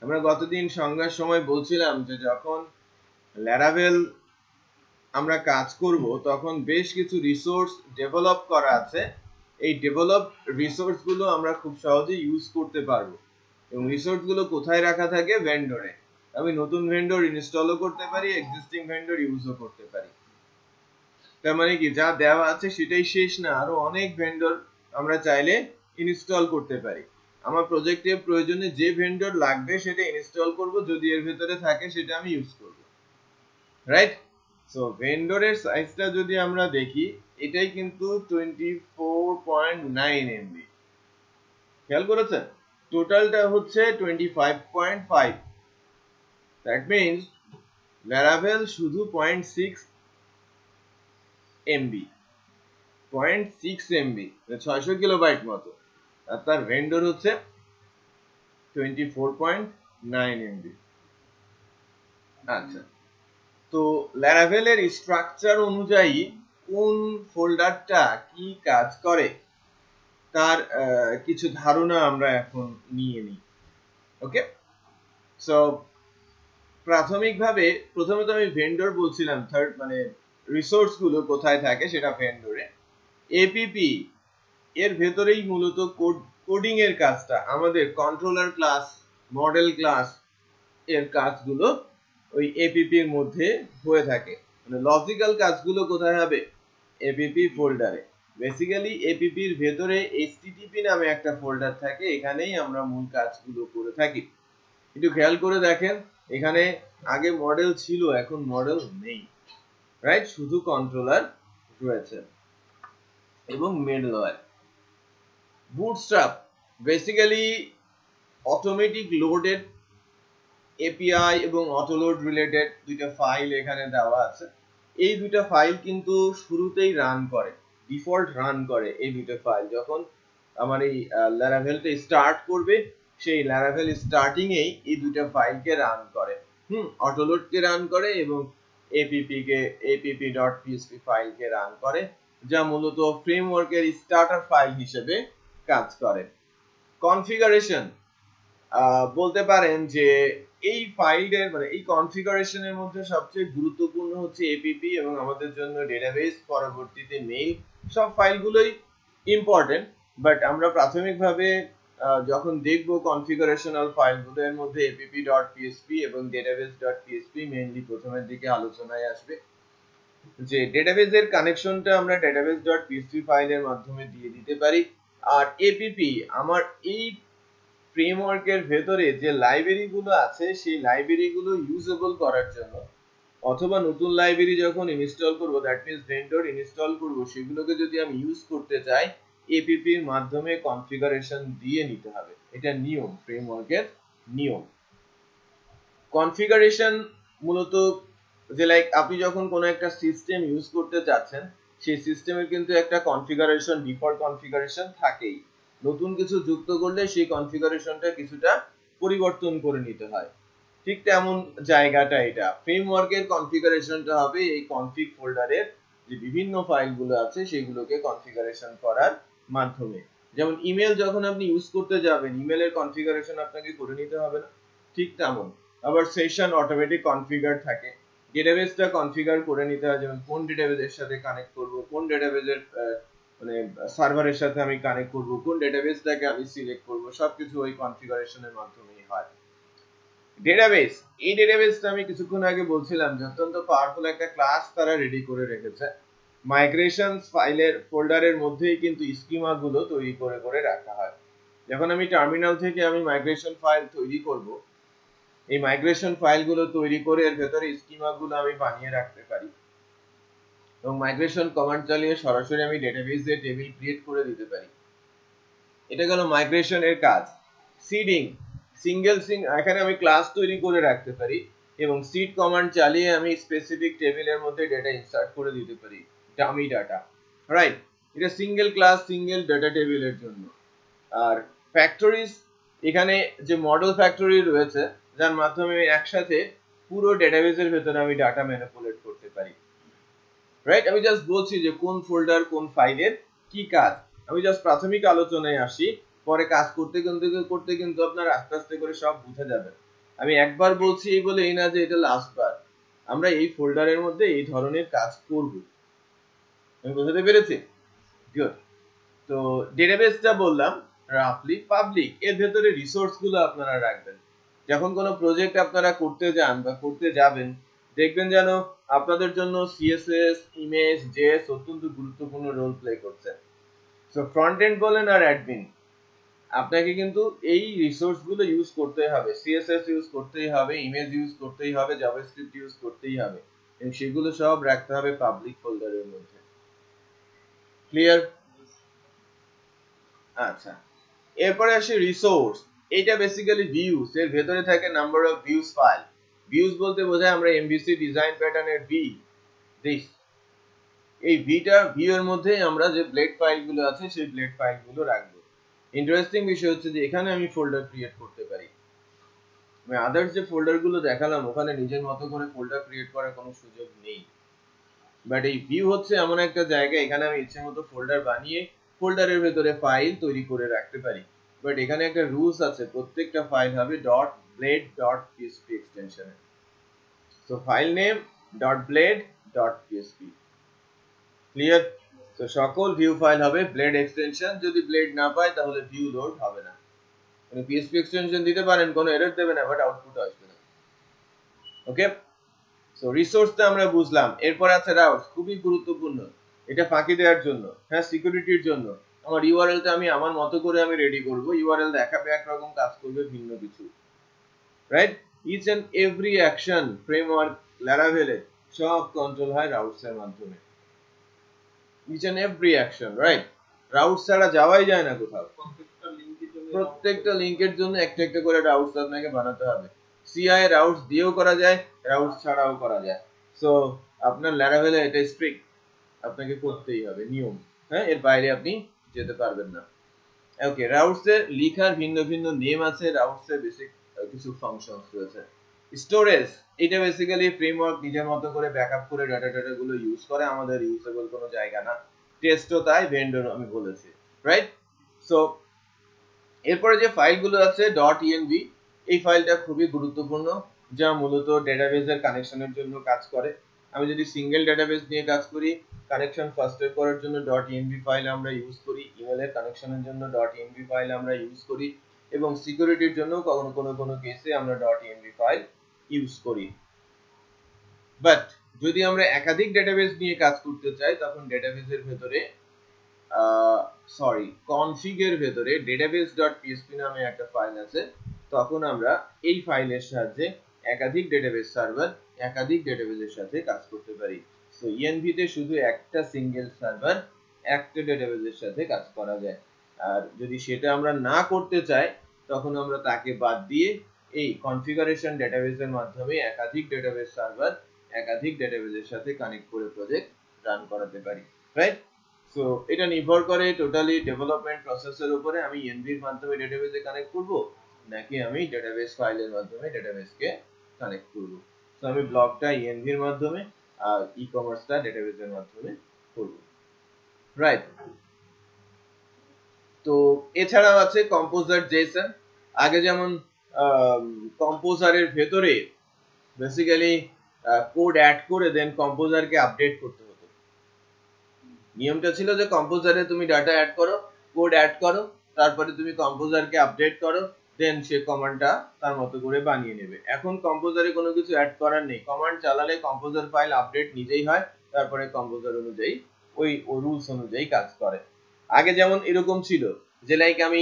আমরা গতদিন সংজ্ঞার সময় বলছিলাম যে যখন Laravel আমরা কাজ করব তখন বেশ কিছু রিসোর্স ডেভেলপ করা আছে, এই ডেভেলপ রিসোর্স গুলো আমরা খুব সহজে ইউজ করতে পারবো এবং রিসোর্স গুলো কোথায় রাখা থাকে? ভেন্ডরে। আমি নতুন ভেন্ডর ইনস্টলও করতে পারি, এক্সিস্টিং ভেন্ডর ইউজও করতে পারি। তার মানে কি, যা দেওয়া আছে সেটাই শেষ না, আরো অনেক ভেন্ডর আমরা চাইলে ইনস্টল করতে পারি। আমার প্রজেক্টের প্রয়োজনে যে ভেন্ডর লাগবে সেটা ইনস্টল করব, যদি এর ভিতরে থাকে সেটা আমি ইউজ করব, রাইট? সো ভেন্ডরের সাইজটা যদি আমরা দেখি, এটাই কিন্তু 24.9 MB। খেয়াল করেছেন? টোটালটা হচ্ছে 25.5। দ্যাট মিন্স Laravel শুধু 0.6 MB, 0.6 MB, 600 কিলোবাইট মতো, আর তার ভেন্ডর হচ্ছে 24.9 MB। আচ্ছা, তো Laravel এর স্ট্রাকচার অনুযায়ী কোন ফোল্ডারটা কি কাজ করে তার কিছু ধারণা আমরা এখন নিয়ে নিই। ওকে, সো প্রাথমিকভাবে প্রথমে তো আমি ভেন্ডর বলছিলাম, থার্ড মানে রিসোর্স গুলো কোথায় থাকে সেটা ভেন্ডরে। এপিপি এর ভেতরেই মূলত কোডিং এর কাজটা, আমাদের কন্ট্রোলার ক্লাস, মডেল ক্লাস এর কাজগুলো ওই এপিপি এর মধ্যে হয়ে থাকে। মানে লজিক্যাল কাজগুলো কোথায় হবে? এপিপি ফোল্ডারে। বেসিক্যালি এপিপি এর ভেতরে এইচটিটিপি নামে একটা ফোল্ডার থাকে, এখানেই আমরা মূল কাজগুলো করে থাকি। একটু খেয়াল করে দেখেন, এখানে আগে মডেল ছিল, এখন মডেল নেই, রাইট? শুধু কন্ট্রোলার রয়েছে এবং middleware. Bootstrap basically automatic loaded API এবং অটোলোড রিলেটেড দুইটা ফাইল এখানে দেওয়া আছে। এই দুইটা ফাইল কিন্তু শুরুতেই রান করে, ডিফল্ট রান করে এই দুইটা ফাইল। যখন আমার এই Laravelটা স্টার্ট করবে, সেই Laravel স্টার্টিং এই এই দুইটা ফাইলকে রান করে, অটোলোডকে রান করে এবং app.php ফাইলকে রান করে, যা মূলত ফ্রেমওয়ার্কের স্টার্টার ফাইল হিসেবে কাজ করে। কনফিগারেশন বলতে পারেন যে এই ফাইলের মানে এই কনফিগারেশনের মধ্যে সবচেয়ে গুরুত্বপূর্ণ হচ্ছে এপিপি এবং আমাদের জন্য ডেটাবেস, পরবর্তীতে মেইল, সব ফাইলগুলোই ইম্পর্টেন্ট। বাট আমরা প্রাথমিকভাবে যখন দেখব কনফিগারেশনাল ফাইলগুলো, এর মধ্যে app.php এবং database.php মেইনলি প্রথমের দিকে আলোচনায় আসবে। যে ডেটাবেসের কানেকশনটা আমরা database.php ফাইলের মাধ্যমে দিয়ে দিতে পারি। আর এপিপি আমার এই ফ্রেমওয়ার্কের ভেতরে যে লাইব্রেরি গুলো আছে, সেই লাইব্রেরি গুলো ইউজেবল করার জন্য, অথবা নতুন লাইব্রেরি যখন ইনস্টল করব, দ্যাট মিন্স ভেন্ডর ইনস্টল করব, সেগুলোকে যদি আমি ইউজ করতে চাই, এপিপি এর মাধ্যমে কনফিগারেশন দিয়ে নিতে হবে। এটা নিয়ম, ফ্রেমওয়ার্কের নিয়ম। কনফিগারেশন মূলত যে লাইক আপনি যখন কোনো একটা সিস্টেম ইউজ করতে চাচ্ছেন, সেই সিস্টেমের কিন্তু একটা কনফিগারেশন, ডিফল্ট কনফিগারেশন থাকেই। নতুন কিছু যুক্ত করলে সেই কনফিগারেশনটা কিছুটা পরিবর্তন করে নিতে হয়। ঠিক তেমন জায়গাটা এটা। ফ্রেমওয়ার্কের কনফিগারেশনটা হবে এই কনফিগ ফোল্ডারের যে বিভিন্ন ফাইলগুলো আছে সেগুলোকে কনফিগারেশন করার মাধ্যমে। যেমন ইমেল যখন আপনি ইউজ করতে যাবেন, ইমেলের কনফিগারেশন আপনাকে করে নিতে হবে না? ঠিক তেমন আবার সেশন অটোমেটিক কনফিগার থাকে, ডেটাবেসটা কনফিগার করে নিতে হয়, যেমন কোন ডেটাবেসের সাথে কানেক্ট করব, কোন ডেটাবেসের মানে সার্ভারের সাথে আমি কানেক্ট করব, কোন ডেটাবেসটাকে আমি সিলেক্ট করব, সবকিছু ওই কনফিগারেশনের মাধ্যমেই হয়। ডেটাবেস, এই ডেটাবেসটা আমি কিছুক্ষণ আগে বলছিলাম যে অত্যন্ত পাওয়ারফুল একটা ক্লাস তারা রেডি করে রেখেছে। মাইগ্রেশনস ফাইলের ফোল্ডারের মধ্যেই কিন্তু স্কিমা গুলো তৈরি করে করে রাখা হয়। যখন আমি টার্মিনাল থেকে আমি মাইগ্রেশন ফাইল তৈরি করব, এই মাইগ্রেশন ফাইলগুলো তৈরি করে এর ভেতরে স্কিমা গুলো আমি বানিয়ে রাখতে পারি এবং মাইগ্রেশন কমান্ড চালিয়ে সরাসরি আমি ডেটাবেসে টেবিল ক্রিয়েট করে দিতে পারি। এটা গেল মাইগ্রেশন এর কাজ। সিডিং, এখানে আমি ক্লাস তৈরি করে রাখতে পারি এবং সিড কমান্ড চালিয়ে আমি স্পেসিফিক টেবিলের মধ্যে ডেটা ইনসার্ট করে দিতে পারি, ডামি ডাটা, রাইট? এটা সিঙ্গেল ক্লাস, সিঙ্গেল ডেটা টেবিলের জন্য। আর ফ্যাক্টরিজ, এখানে যে মডেল ফ্যাক্টরি রয়েছে, যার মাধ্যমে একসাথে পুরো ডেটাবেসের ভেতরে আমি ডাটা ম্যানিপুলেট করতে পারি, রাইট? আমি জাস্ট বলছি যে কোন ফোল্ডার কোন ফাইলের কি কাজ। আমি জাস্ট প্রাথমিক আলোচনায় আসি, পরে কাজ করতে কিন্তু আপনার আস্তে আস্তে করে সব বুঝে যাবে। আমি একবার বলছি এই বলে এই না যে এটা লাস্ট বার। আমরা এই ফোল্ডারের মধ্যে এই ধরনের কাজ করব। আমি বুঝাতে পেরেছি? গুড। তো ডেটাবেসটা বললাম, রাফলি পাবলিক। এর ভেতরে রিসোর্স গুলো আপনারা রাখবেন। যখন কোনো প্রজেক্ট আপনারা করতে যান বা করতে যাবেন, দেখবেন যেন আপনাদের জন্য সিএসএস, ইমেজ, জেএস অত্যন্ত গুরুত্বপূর্ণ রোল প্লে করছে। সো ফ্রন্ট এন্ড বলেন আর অ্যাডমিন, আপনাকে কিন্তু এই রিসোর্স গুলো ইউজ করতে হবে। সিএসএস ইউজ করতেই হবে, ইমেজ ইউজ করতেই হবে, জাভাস্ক্রিপ্ট ইউজ করতেই হবে, এবং সেগুলো সব রাখতে হবে পাবলিক ফোল্ডারের মধ্যে। ক্লিয়ার? আচ্ছা, এরপরে আসে রিসোর্স। এটা বেসিক্যালি ভিউজ, এর ভেতরে থাকে number of views file. Views বলতে বোঝায় আমরা এমভিসি ডিজাইন প্যাটার্নের ভি, দিস এই ভিটা ভিউ এর মধ্যে আমরা যে ব্লেড ফাইলগুলো আছে সেই ব্লেড ফাইলগুলো রাখবো। ইন্টারেস্টিং বিষয় হচ্ছে যে এখানে আমি ফোল্ডার ক্রিয়েট করতে পারি। আমি আদার্স যে ফোল্ডারগুলো দেখালাম ওখানে নিজের মতো করে ফোল্ডার ক্রিয়েট করার কোনো সুযোগ নেই। বাট এই ভিউ হচ্ছে এমন একটা জায়গা, এখানে আমি ইচ্ছে মতো ফোল্ডার বানিয়ে ফোল্ডারের ভেতরে ফাইল তৈরি করে রাখতে পারি। বাট এখানে একটা রুলস আছে, প্রত্যেকটা ফাইল হবে .blade.php এক্সটেনশনে। So file name .blade.php। Clear? তো সকল ভিউ ফাইল হবে ব্লেড এক্সটেনশন। যদি ব্লেড না পায় তাহলে ভিউ লোড হবে না। মানে পিএসপি এক্সটেনশন দিতে পারেন, কোনো এরর দেবে না, বাট আউটপুট আসবে না। ওকে, সো রিসোর্সটা আমরা বুঝলাম। এরপর আছে রাউটস, খুবই গুরুত্বপূর্ণ। এটা ফাঁকি দেওয়ার জন্য, হ্যাঁ সিকিউরিটির জন্য। আমার ইউআরএলটা আমি আমার মতো করে আমি রেডি করব, ইউআরএল দেখাবে একরকম, কাজ করবে ভিন্ন কিছু, right? Each and every action framework ল্যারাভেলে সব কন্ট্রোল হয় রাউটস এর মাধ্যমে। Each and every action, right? Routes ছাড়া যাওয়াই যায় না কোথাও। প্রত্যেকটা লিংকের জন্য একটা একটা করে রাউটস আপনাকে বানাতে হবে। সিআই রাউটস দিয়েও করা যায়, রাউটস ছাড়াও করা যায়। সো আপনার ল্যারাভেলে এটা স্ট্রিক্ট, আপনাকে করতেই হবে, নিয়ম। হ্যাঁ, এর বাইরে আপনি যেতে পারবেন না। ওকে, রাউটস এর লিখার ভিন্ন ভিন্ন নেম আছে, রাউটস এর বেসিক কিছু ফাংশনস রয়েছে। স্টোরেজ, এটা বেসিক্যালি ফ্রেমওয়ার্ক নিজের মতো করে ব্যাকআপ করে ডাটা গুলো ইউজ করে, আমাদের ইউজেবল কোনো জায়গা না। টেস্টও তাই, ভেন্ডর আমি বলেছি, রাইট? সো এরপরে যে ফাইলগুলো আছে .env, এই ফাইলটা খুবই গুরুত্বপূর্ণ, যা মূলত ডেটাবেজের কানেকশনের জন্য কাজ করে। আমি যদি সিঙ্গেল ডেটাবেস নিয়ে কাজ করি, কানেকশন ফাস্টার করার জন্য .env ফাইল আমরা ইউজ করি, ইমেলের কানেকশনের জন্য .env ফাইল আমরা ইউজ করি, এবং সিকিউরিটির জন্য কোনো কেসে আমরা .env ফাইল ইউজ করি। বাট যদি আমরা একাধিক ডেটাবেস নিয়ে কাজ করতে চাই, তখন ডেটাবেসের ভেতরে কনফিগের ভেতরে database.php নামে একটা ফাইল আছে। তখন আমরা এই ফাইলের সাহায্যে একাধিক ডেটাবেস সার্ভার একাধিক ডেটাবেসের সাথে কাজ করতে পারি। সো env তে শুধু একটা সিঙ্গেল সার্ভার একটা ডেটাবেসের সাথে কাজ করা যায়। আর যদি সেটা আমরা না করতে চাই, তখন আমরা তাকে বাদ দিয়ে এই কনফিগারেশন ডেটাবেসের মাধ্যমে একাধিক ডেটাবেস সার্ভার একাধিক ডেটাবেসের সাথে কানেক্ট করে প্রজেক্ট রান করাতে পারি, রাইট? সো এটা নির্ভর করে টোটালি ডেভেলপমেন্ট প্রসেসের উপরে, আমি env এর মাধ্যমে ডেটাবেসে কানেক্ট করব নাকি আমি ডেটাবেস ফাইলের মাধ্যমে ডেটাবেসকে কানেক্ট করব। সো আমি ব্লগটা env এর মাধ্যমে আর ই-কমার্সটা ডেটাবেসের মাধ্যমে করব, রাইট? তো এছাড়াও আছে কম্পোজার জেসন। আগে যেমন কম্পোজারের ভেতরে বেসিক্যালি কোড অ্যাড করে দেন কম্পোজারকে আপডেট করতে হতো। নিয়মটা ছিল যে কম্পোজারে তুমি ডাটা অ্যাড করো, কোড অ্যাড করো, তারপরে তুমি কম্পোজারকে আপডেট করো, দেন সে কমান্ডটা তার মতো করে বানিয়ে নেবে। এখন কম্পোজারে কোনো কিছু অ্যাড করার নেই, কমান্ড চালালে কম্পোজার ফাইল আপডেট নিজেই হয়, তারপরে কম্পোজার অনুযায়ী ওই রুলস অনুযায়ী কাজ করে। আগে যেমন এরকম ছিল যে লাইক আমি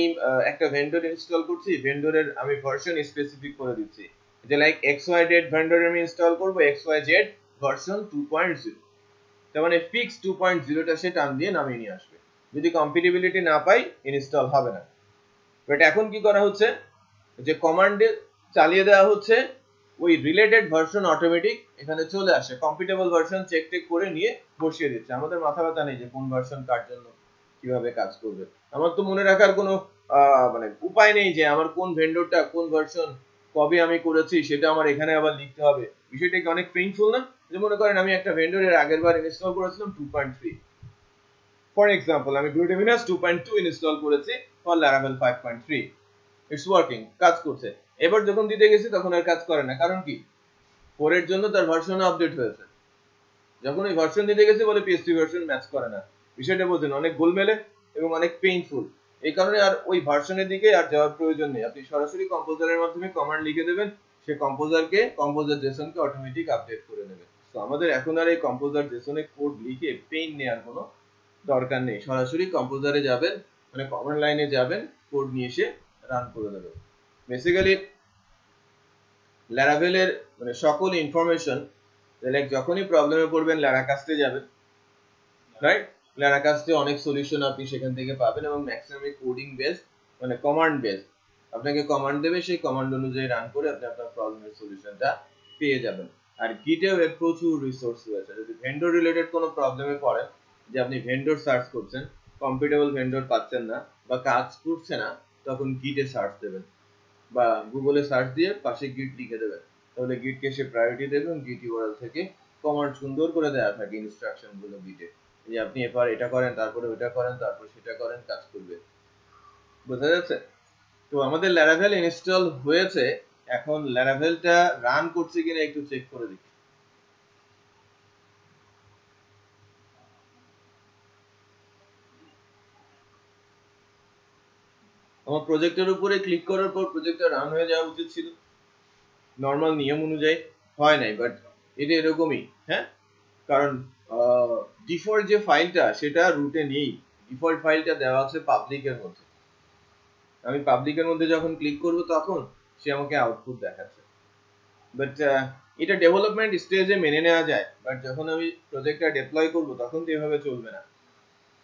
একটা ভেন্ডর ইনস্টল করছি, ভেন্ডরের আমি ভার্সন স্পেসিফিক করে দিচ্ছি, যে লাইক XYZ ভেন্ডর আমি ইনস্টল করব, XYZ ভার্সন 2.0, তার মানে ফিক্স 2.0টা সে টান দিয়ে নামিয়ে নিয়ে আসবে। যদি কম্প্যাটিবিলিটি না পাই, ইনস্টল হবে না। বাট এখন কি করা হচ্ছে, যে কমান্ডে চালিয়ে দেওয়া হচ্ছে, ওই রিলেটেড ভার্সন অটোমেটিক এখানে চলে আসে, কম্প্যাটিবল ভার্সন চেক টেক করে নিয়ে বসিয়ে দিচ্ছে। আমাদের মাথা ব্যথা নেই যে কোন ভার্সন কার জন্য কিভাবে কাজ করবে। আমার তো মনে রাখার কোনো মানে উপায় নেই যে আমার কোন ভেন্ডরটা কোন ভার্সন কবে আমি করেছি সেটা আমার এখানে আবার লিখতে হবে। বিষয়টা কি অনেক পেইনফুল না? যে মনে করেন আমি একটা ভেন্ডরের আগের বার ইনস্টল করেছিলাম 2.3, ফর এক্সাম্পল আমি গ্লুটামিনাস 2.2 ইনস্টল করেছি ফর Laravel 5.3, ইটস ওয়ার্কিং, কাজ করছে। এবার যখন দিতে গেছি তখন আর কাজ করে না, কারণ কি 4 এর জন্য তার ভার্সন আপডেট হয়েছে। যখন এই ভার্সন দিতে গেছে বলে PHP ভার্সন ম্যাচ করে না। বিষয়টা বোঝেন, অনেক গোলমেলে এবং অনেক পেইনফুল। এই কারণে আর ওই ভার্সনের দিকে আর যাওয়ার প্রয়োজন নেই, আপনি সরাসরি কম্পোজারের মাধ্যমে কমান্ড লিখে দেবেন, সে কম্পোজার জেসনকে অটোমেটিক আপডেট করে নেবে। তো আমাদের এখন আর এই কম্পোজার জেসনে কোড লিখে পেইন নেওয়ার কোনো দরকার নেই, সরাসরি কম্পোজারে যাবেন, মানে কমান্ড লাইনে যাবেন, কোড নিয়ে এসে রান করে দেবেন। বেসিক্যালি ল্যারাভেলের মানে সকল ইনফরমেশন, লাইক যখনই প্রবলেমে পড়বেন ল্যারাকাস্টে যাবেন, রাইট? ল্যারাকাস্টে অনেক সলিউশন আপনি সেখান থেকে পাবেন এবং ম্যাক্সিমাম কোডিং বেস মানে কমান্ড বেস, আপনাকে কমান্ড দেবে, সেই কমান্ড অনুযায়ী রান করে আপনি আপনার প্রবলেমের সলিউশনটা পেয়ে যাবেন। আর গিটেও এর প্রচুর রিসোর্স রয়েছে, যদি ভেন্ডর রিলেটেড কোনো প্রবলেমে পড়েন, যে আপনি ভেন্ডর সার্চ করছেন, কম্পিটেবল ভেন্ডর পাচ্ছেন না বা কাজ করছে না, তখন গিটে সার্চ দেবেন বা গুগলে সার্চ দিয়ে পাশে গিট লিখে দেবেন, তাহলে গিটকে সে প্রায়োরিটি দেবে এবং গিট ইউআরএল থেকে কমান্ড সুন্দর করে দেওয়া থাকে ইনস্ট্রাকশন গুলো গিটে, যে আপনি এবার এটা করেন, তারপরে ওটা করেন, তারপর সেটা করেন, কাজ করবে। বোঝা যাচ্ছে? তো আমাদের ল্যারাভেল ইনস্টল হয়েছে, এখন ল্যারাভেলটা রান করছে কিনা একটু চেক করে দেখি। আমার প্রজেক্টের উপরে ক্লিক করার পর প্রজেক্টটা রান হয়ে যাওয়া উচিত ছিল নর্মাল নিয়ম অনুযায়ী, হয় নাই, বাট এটা এরকমই। হ্যাঁ, কারণ ডিফল্ট যে ফাইলটা সেটা রুটে নেই, ডিফল্ট ফাইলটা দেওয়া আছে পাবলিকের মধ্যে। আমি পাবলিকের মধ্যে যখন ক্লিক করব তখন সে আমাকে আউটপুট দেখাচ্ছে, বাট এটা ডেভেলপমেন্ট স্টেজে মেনে নেওয়া যায়, বাট যখন আমি প্রজেক্টটা ডিপ্লয় করব তখন তো এভাবে চলবে না,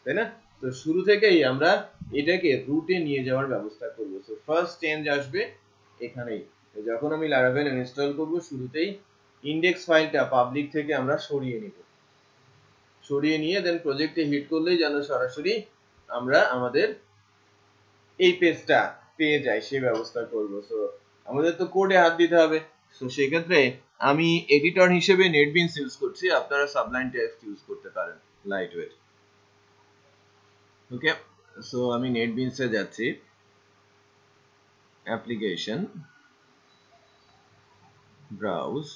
তাই না? তো শুরু থেকেই আমরা এটাকে রুটে নিয়ে যাওয়ার ব্যবস্থা করব। সো ফার্স্ট চেঞ্জ আসবে এখানেই, যখন আমি লারাভেল ইনস্টল করব শুরুতেই ইনডেক্স ফাইলটা পাবলিক থেকে আমরা সরিয়ে নিব, সরিয়ে নিয়ে দেন প্রজেক্টে হিট করলেই যেন সরাসরি আমরা আমাদের এই পেজটা পেয়ে যাই, সেই ব্যবস্থা করব। সো আমাদের তো কোডে হাত দিতে হবে, সো সেক্ষেত্রে আমি এডিটর হিসেবে নেটবিনস ইউজ করছি, আপনারা সাবলাইম টেক্সট ইউজ করতে পারেন, লাইট ওয়েট। ওকে, সো আমি নেটবিনসে যাচ্ছি, অ্যাপ্লিকেশন, ব্রাউজ,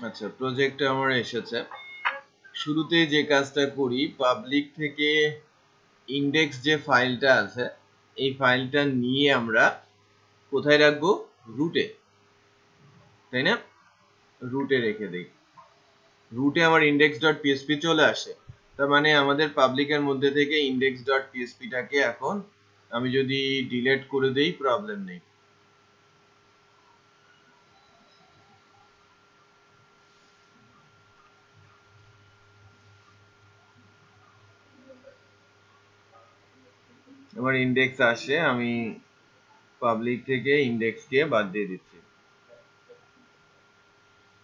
আচ্ছা প্রজেক্ট আমার এসেছে। শুরুতে যে কাজটা করি, পাবলিক থেকে ইনডেক্স যে ফাইলটা আছে এই ফাইলটা নিয়ে আমরা কোথায় রাখবো? রুটে, তাই না? রুটে রেখে দেই, রুটে আমার index.php চলে আসে, তার মানে আমাদের পাবলিকের মধ্যে থেকে index.php টাকে এখন আমি যদি ডিলিট করে দেই প্রবলেম নেই। আমার ইনডেক্স আসে, আমি পাবলিক থেকে ইনডেক্সকে বাদ দিয়ে দিচ্ছি,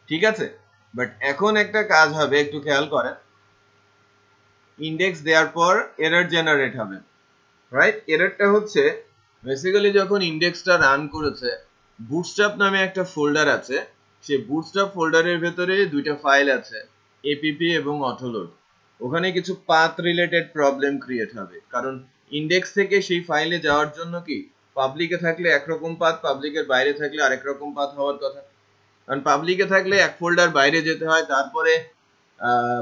ঠিক আছে? বাট এখন একটা কাজ হবে, একটু খেয়াল করেন, ইনডেক্স দেওয়ার পর এরর জেনারেট হবে, রাইট? এররটা হচ্ছে বেসিক্যালি যখন ইনডেক্সটা রান করেছে, বুটস্ট্র্যাপ নামে একটা ফোল্ডার আছে, সেই বুটস্ট্র্যাপ ফোল্ডারের ভেতরে দুইটা ফাইল আছে, এপিপি এবং অটোলোড। ওখানে কিছু পাথ রিলেটেড প্রবলেম ক্রিয়েট হবে, কারণ ইনডেক্স থেকে সেই ফাইলে যাওয়ার জন্য কি পাবলিকে থাকলে একরকম পাথ, পাবলিকের বাইরে থাকলে আরেক রকম পাথ হওয়ার কথা। কারণ পাবলিকে থাকলে এক ফোল্ডার বাইরে যেতে হয়, তারপরে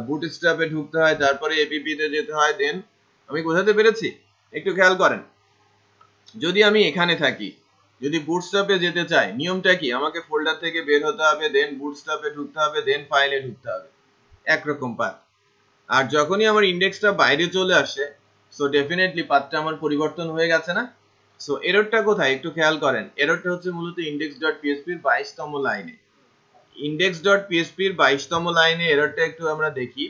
বুটস্ট্র্যাপে ঢুকতে হয়, তারপরে এপিপি তে যেতে হয়। দেন আমি বোঝাতে পেরেছি? একটু খেয়াল করেন, যদি আমি এখানে থাকি, যদি বুটস্ট্র্যাপে যেতে চাই, নিয়মটা কি? আমাকে ফোল্ডার থেকে বের হতে হবে, দেন বুটস্ট্র্যাপে ঢুকতে হবে, দেন ফাইলে ঢুকতে হবে, একরকম পাথ। আর যখনই আমার ইনডেক্সটা বাইরে চলে আসে, সো ডেফিনেটলি পাথটা আমার পরিবর্তন হয়ে গেছে না? সো এররটা কোথায় একটু খেয়াল করেন, এররটা হচ্ছে মূলত index.php এর 22তম লাইনে। index.php এর 22তম লাইনে এররটা একটু আমরা দেখি,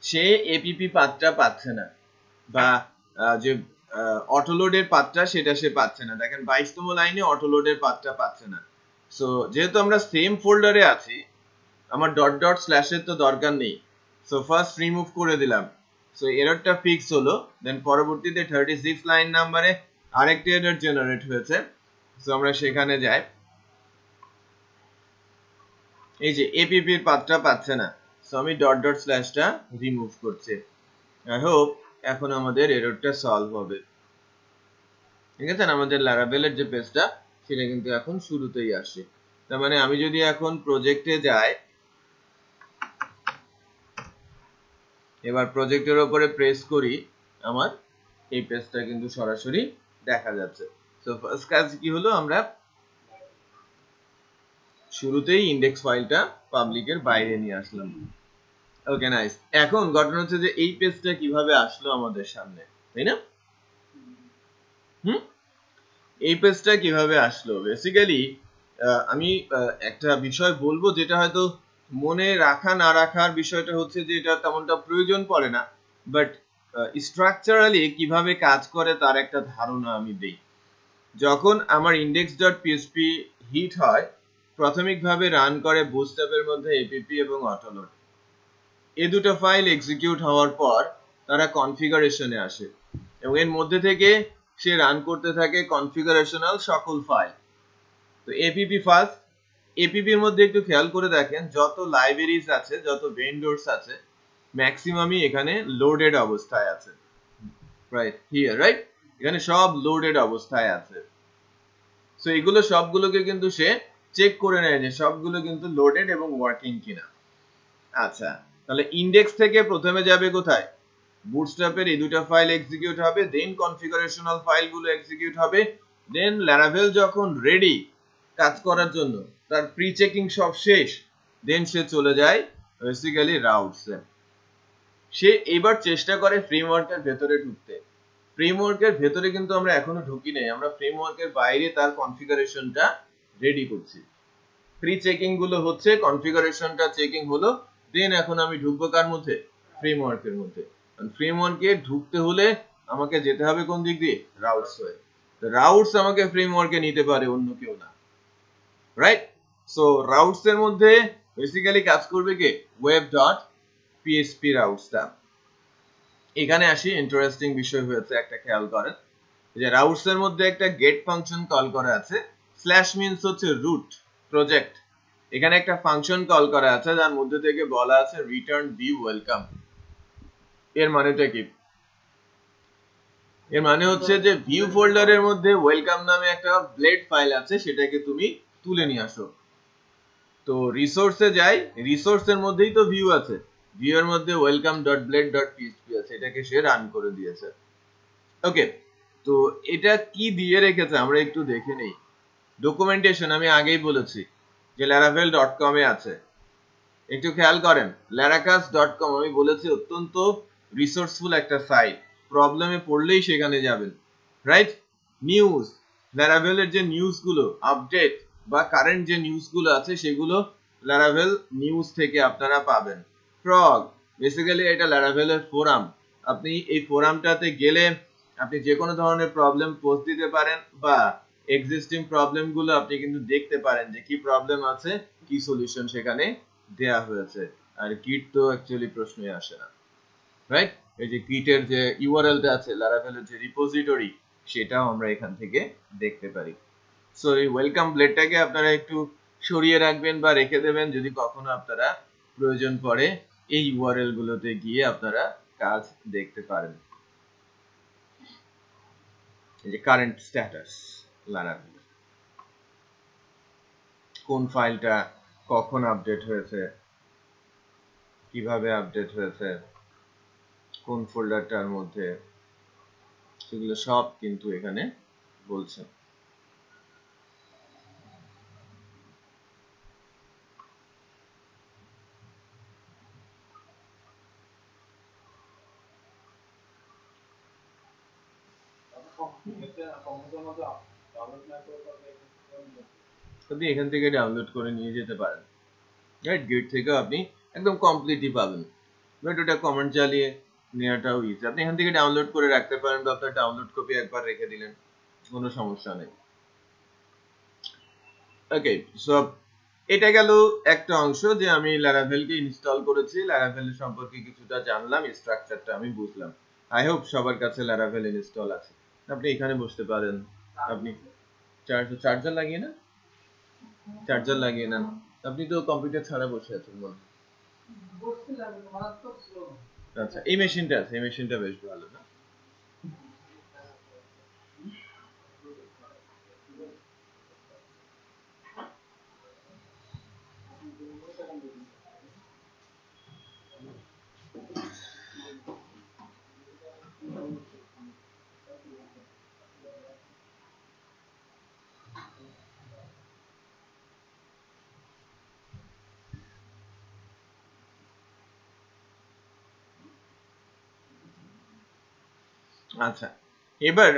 সে এপিপি পাথটা পাচ্ছে না, বা যে অটোলোডের পাথটা সেটা সে পাচ্ছে না। দেখেন 22তম লাইনে অটোলোডের পাথটা পাচ্ছে না। সো যেহেতু আমরা সেম ফোল্ডারে আছি, আমার ডট ডট স্ল্যাশের তো দরকার নেই। সো ফার্স্ট রিমুভ করে দিলাম। সো এররটা ফিক্স হলো। দেন পরবর্তীতে 36 লাইন নাম্বারে আরেকটা এরর জেনারেট হয়েছে। সো আমরা সেখানে যাই। এই যে এপিপি এর পাথটা পাচ্ছে না। সো আমি ডট ডট স্ল্যাশটা রিমুভ করছি। আই হোপ এখন আমাদের এররটা সলভ হবে। ঠিক আছে, আমাদের লারাভেলের যে পেজটা সেটা কিন্তু এখন শুরুতেই আসে। তার মানে আমি যদি এখন প্রজেক্টে যাই, এবার প্রজেক্টের উপরে প্রেস করি, আমার এই পেজটা কিন্তু সরাসরি দেখা যাচ্ছে। সো ফার্স্ট কাজ কি হলো, আমরা শুরুতেই ইনডেক্স ফাইলটা পাবলিকের বাইরে নিয়ে আসলাম। ওকে, নাইস। এখন ঘটনা হচ্ছে যে এই পেজটা কিভাবে আসলো আমাদের সামনে, তাই না? এই পেজটা কিভাবে আসলো? বেসিক্যালি আমি একটা বিষয় বলবো যেটা হয়তো মনে রাখা না রাখার বিষয়টা হচ্ছে যে এটা তেমনটা প্রয়োজন পড়ে না, বাট স্ট্রাকচারালি কিভাবে কাজ করে তার একটা ধারণা আমি দেই। যখন আমার index.php হিট হয়, প্রাথমিকভাবে রান করে বুটস্ট্র্যাপের মধ্যে এপিপি এবং অটোলোড। এই দুটো ফাইল এক্সিকিউট হওয়ার পর তারা কনফিগারেশনে আসে এবং এর মধ্যে থেকে সে রান করতে থাকে কনফিগারেশনাল সকল ফাইল। তো এপিপি ফার্স্ট, এপিপির মধ্যে একটু খেয়াল করে দেখেন যত লাইব্রেরিজ আছে, যত ভেন্ডরস আছে, ম্যাক্সিমামই এখানে লোডেড অবস্থায় আছে। রাইট হিয়ার, রাইট, এখানে সব লোডেড অবস্থায় আছে। সো এগুলো সবগুলোকে কিন্তু সে চেক করে নেয় যে সবগুলো কিন্তু লোডেড এবং ওয়ার্কিং কিনা। আচ্ছা, তাহলে ইনডেক্স থেকে প্রথমে যাবে কোথায়? বুটস্ট্র্যাপের এই দুটো ফাইল এক্সিকিউট হবে, দেন কনফিগারেশনাল ফাইলগুলো এক্সিকিউট হবে, দেন ল্যারাভেল যখন রেডি কাজ করার জন্য, তার প্রি চেকিং সব শেষ, দেন সে চলে যায় বেসিক্যালি রাউটসে। সে এবার চেষ্টা করে ফ্রেমওয়ার্কের ভেতরে ঢুকতে। ফ্রেমওয়ার্কের ভেতরে কিন্তু আমরা এখনো ঢুকি নাই, আমরা ফ্রেমওয়ার্কের বাইরে তার কনফিগারেশনটা রেডি করছি। প্রি চেকিং গুলো হচ্ছে, কনফিগারেশনটা চেকিং হলো, দেন এখন আমি ঢুকবো কার মধ্যে? ফ্রেমওয়ার্কের মধ্যে। ফ্রেমওয়ার্কে ঢুকতে হলে আমাকে যেতে হবে কোন দিক দিয়ে? রাউটস হয়ে। রাউটস আমাকে ফ্রেমওয়ার্কে নিতে পারে, অন্য কেউ না, রাইট? সো রাউটস এর মধ্যে বেসিক্যালি কাজ করবে কে? web.php রাউটসটা। এখানে আসি, ইন্টারেস্টিং বিষয় হয়েছে একটা, খেয়াল করেন যে রাউটস এর মধ্যে একটা গেট ফাংশন কল করা আছে। স্ল্যাশ মিনস হচ্ছে রুট প্রজেক্ট। এখানে একটা ফাংশন কল করা আছে যার মধ্যে থেকে বলা আছে রিটার্ন ভিউ ওয়েলকাম। এর মানেটা কি? এর মানে হচ্ছে যে ভিউ ফোল্ডারের মধ্যে ওয়েলকাম নামে একটা ব্লেড ফাইল আছে, সেটাকে তুমি তুলে নিয়ে আসো। তো রিসোর্সে যাই, রিসোর্সের মধ্যেই তো ভিউ আছে, ভিউ এর মধ্যে welcome.blade.php আছে, এটাকে সে রান করে দিয়েছে। ওকে, তো এটা কি দিয়ে রেখেছে আমরা একটু দেখে নেই। ডকুমেন্টেশন আমি আগেই বলেছি যে laravel.com এ আছে। একটু খেয়াল করেন, laracas.com আমি বলেছি অত্যন্ত রিসোর্সফুল একটা সাইট, প্রবলেমে পড়লেই সেখানে যাবেন, রাইট? নিউজ, ল্যারাভেলের যে নিউজগুলো আপডেট বা কারেন্ট যে নিউজগুলো আছে সেগুলো ল্যারাভেল নিউজ থেকে আপনারা পাবেন। ফ্রগ, বেসিক্যালি এটা ল্যারাভেলের ফোরাম। আপনি এই ফোরামটাতে গেলে আপনি যে কোনো ধরনের প্রবলেম পোস্ট দিতে পারেন বা এক্সিস্টিং প্রবলেমগুলো আপনি কিন্তু দেখতে পারেন যে কি প্রবলেম আছে, কি সলিউশন সেখানে দেয়া হয়েছে। আর কিট তো অ্যাকচুয়ালি প্রশ্নই আসে না, রাইট? এই যে কিটের যে ইউআরএলটা আছে, লারাভেলের যে রিপোজিটরি, সেটাও আমরা এখান থেকে দেখতে পারি। সো এই ওয়েলকাম ব্লেডটাকে আপনারা একটু সরিয়ে রাখবেন বা রেখে দেবেন, যদি কখনো আপনারা প্রয়োজন পড়ে এই ইউআরএল গুলোতে গিয়ে আপনারা কাজ দেখতে পারেন। এই যে কারেন্ট স্ট্যাটাস, লারাভেল কোন ফাইলটা কখন আপডেট হয়েছে, কিভাবে আপডেট হয়েছে, কোন ফোল্ডারটার মধ্যে, সেগুলো সব কিন্তু এখানে বলছে। আপনি এখান থেকে ডাউনলোড করে নিয়ে যেতে পারেন, রাইট? গেট থেকে আপনি একদম কমপ্লিটলি পাবেন, বাট ওটা কমেন্ট চালিয়ে নেওয়াটাও ইজি। আপনি এখান থেকে ডাউনলোড করে রাখতে পারেন বা আপনার ডাউনলোড কপি একবার রেখে দিলেন, কোনো সমস্যা নেই। ওকে, সো এটা গেল একটা অংশ যে আমি ল্যারাভেলকে ইনস্টল করেছি, ল্যারাভেল সম্পর্কে কিছুটা জানলাম, স্ট্রাকচারটা আমি বুঝলাম। আই হোপ সবার কাছে ল্যারাভেল ইনস্টল আছে। আপনি এখানে বসতে পারেন, আপনি চার্জার লাগিয়ে না, চার্জার লাগিয়ে নেন। আপনি তো কম্পিউটার ছাড়া বসে আছেন মনে হয়। আচ্ছা, এই মেশিনটা আছে, এই মেশিনটা বেশ ভালো না? আচ্ছা, এবার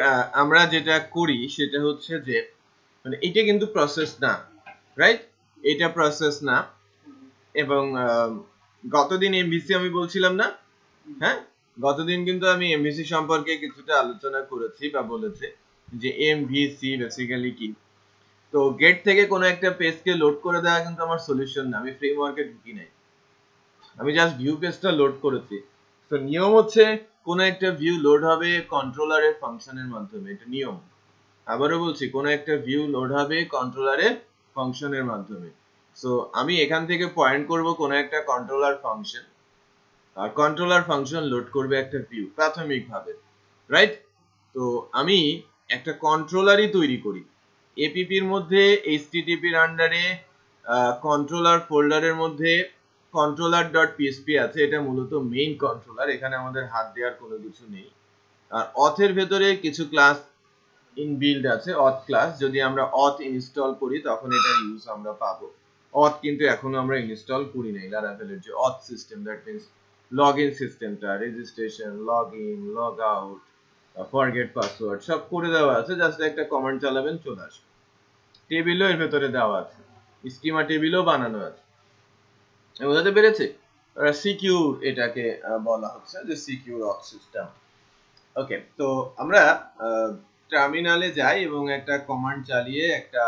আমরা যেটা করি সেটা হচ্ছে যে মানে এটা কিন্তু প্রসেস না, রাইট? এটা প্রসেস না। এবং গতদিন এমভিসি আমি বলছিলাম না, হ্যাঁ, গতদিন কিন্তু আমি এমভিসি সম্পর্কে কিছুটা আলোচনা করেছি বা বলেছি যে এমভিসি বেসিক্যালি কি। তো গেট থেকে কোনো একটা পেজকে লোড করে দেওয়া কিন্তু আমার সলিউশন না, আমি ফ্রেমওয়ার্কে ঢুকি নাই, আমি জাস্ট ভিউ পেজটা লোড করেছি। তো নিয়ম হচ্ছে কোনো একটা ভিউ লোড হবে কন্ট্রোলারের ফাংশনের মাধ্যমে, এটা নিয়ম। আবারও বলছি, কোনো একটা ভিউ লোড হবে কন্ট্রোলারের ফাংশনের মাধ্যমে। সো আমি এখান থেকে পয়েন্ট করব কোনো একটা কন্ট্রোলার ফাংশন, আর কন্ট্রোলার ফাংশন লোড করবে একটা ভিউ প্রাথমিকভাবে, রাইট? তো আমি একটা কন্ট্রোলারই তৈরি করি। এপিপির মধ্যে এইচটিটিপির আন্ডারে কন্ট্রোলার ফোল্ডারের মধ্যে কন্ট্রোলার ডট পিএসপি আছে, এটা মূলত মেইন কন্ট্রোলার, এখানে আমাদের হাত দেওয়ার কোনো কিছু নেই। আর অথের ভেতরে কিছু ক্লাস ইনবিল্ড আছে, অথ ক্লাস, যদি আমরা অথ ইনস্টল করি তখন এটার ইউজ আমরা পাবো। অথ কিন্তু এখনো আমরা ইনস্টল করি নাই, লারাভেলের যে অথ সিস্টেম, দ্যাট মিন্স লগইন সিস্টেমটা, registration, login, log out, forget password সব করে দেওয়া আছে, জাস্ট একটা কমান্ড চালাবেন চলে আসবে। টেবিলও এর ভেতরে দেওয়া আছে, স্কিমা টেবিলও বানানো আছে। বোঝাতে পেরেছে? সিকিউর এটাকে বলা হচ্ছে যে সিকিউর অথ সিস্টেম। ওকে, তো আমরা টার্মিনালে যাই এবং একটা কমান্ড চালিয়ে একটা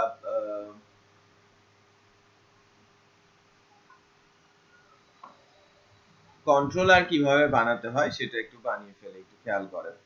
কন্ট্রোলার কিভাবে বানাতে হয় সেটা একটু বানিয়ে ফেলে, একটু খেয়াল করেন।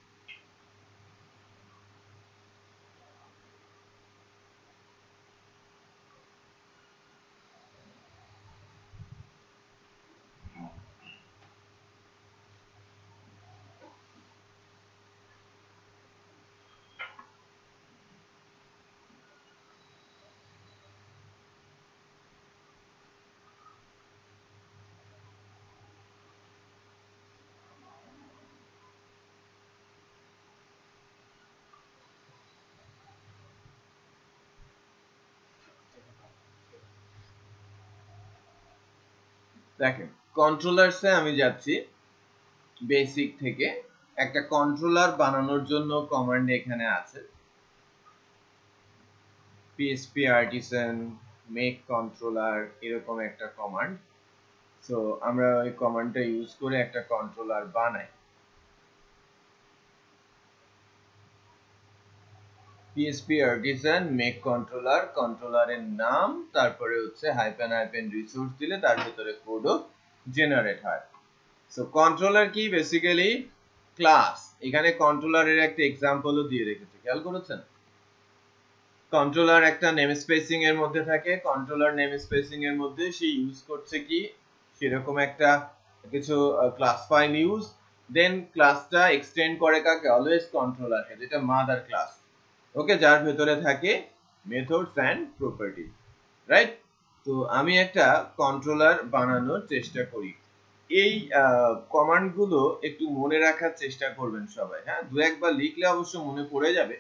দেখেন, কন্ট্রোলারসে আমি যাচ্ছি বেসিক থেকে, একটা কন্ট্রোলার বানানোর জন্য কমান্ড এখানে আছে পিএসপি আর্টিসান মেক কন্ট্রোলার, এরকম একটা কমান্ড। সো আমরা ওই কমান্ডটা ইউজ করে একটা কন্ট্রোলার বানাই। পিএসপি আর্টিসান মেক কন্ট্রোলার, কন্ট্রোলারের নাম, তারপরে হচ্ছে হাইপেন হাইপেন রিসোর্স দিলে তার ভিতরে কোডও জেনারেট হয়। সো কন্ট্রোলার কি? Basically class. এখানে কন্ট্রোলারের একটা এক্সাম্পলও দিয়ে রেখেছে, খেয়াল করেছেন? কন্ট্রোলার একটা নেম স্পেসিং এর মধ্যে থাকে, কন্ট্রোলার নেম স্পেসিং এর মধ্যে সে ইউজ করছে কি সেরকম একটা কিছু ক্লাস ফাইল ইউজ, দেন ক্লাসটা এক্সটেন্ড করে কাকে? অলওয়েজ কন্ট্রোলারকে, যেটা মাদার ক্লাস, ওকে, যার ভেতরে থাকে মেথডস এন্ড প্রপার্টিজ, রাইট? তো আমি একটা কন্ট্রোলার বানানোর চেষ্টা করি। এই কমান্ড গুলো একটু মনে রাখার চেষ্টা করবেন সবাই, হ্যাঁ, দু একবার লিখলে অবশ্য মনে পড়ে যাবে,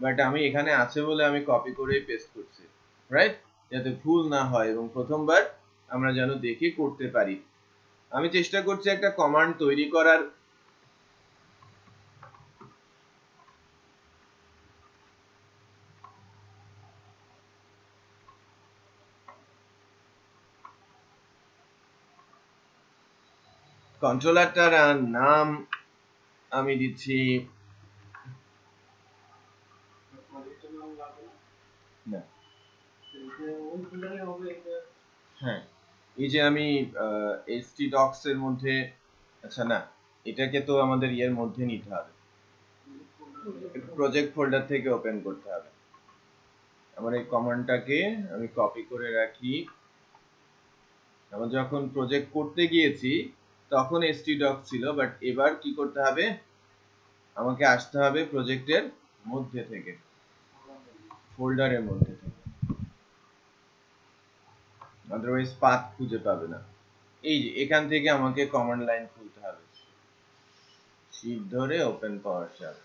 বাট আমি এখানে আছে বলে আমি কপি করেই পেস্ট করছি, রাইট? যাতে ভুল না হয় এবং প্রথমবার আমরা যেন দেখে করতে পারি। আমি চেষ্টা করছি একটা কমান্ড তৈরি করার। কন্ট্রোলারটার নাম আমি দিচ্ছি না, হ্যাঁ এই যে আমি htdocs এর মধ্যে, আচ্ছা না এটাকে তো আমাদের ইয়ের মধ্যে নিতে হবে, প্রজেক্ট ফোল্ডার থেকে ওপেন করতে হবে। আমার এই কমান্ডটাকে আমি কপি করে রাখি। আমরা যখন প্রজেক্ট করতে গিয়েছি তখন htdocs ছিল, বাট এবার কি করতে হবে, আমাকে আসতে হবে প্রজেক্টের মধ্যে থেকে, ফোল্ডারের মধ্যে থেকে, আদারওয়াইজ পাথ খুঁজে পাবে না। এই যে এখান থেকে আমাকে কমান্ড লাইন খুলতে হবে, শিফট ধরে ওপেন পাওয়ারশেল।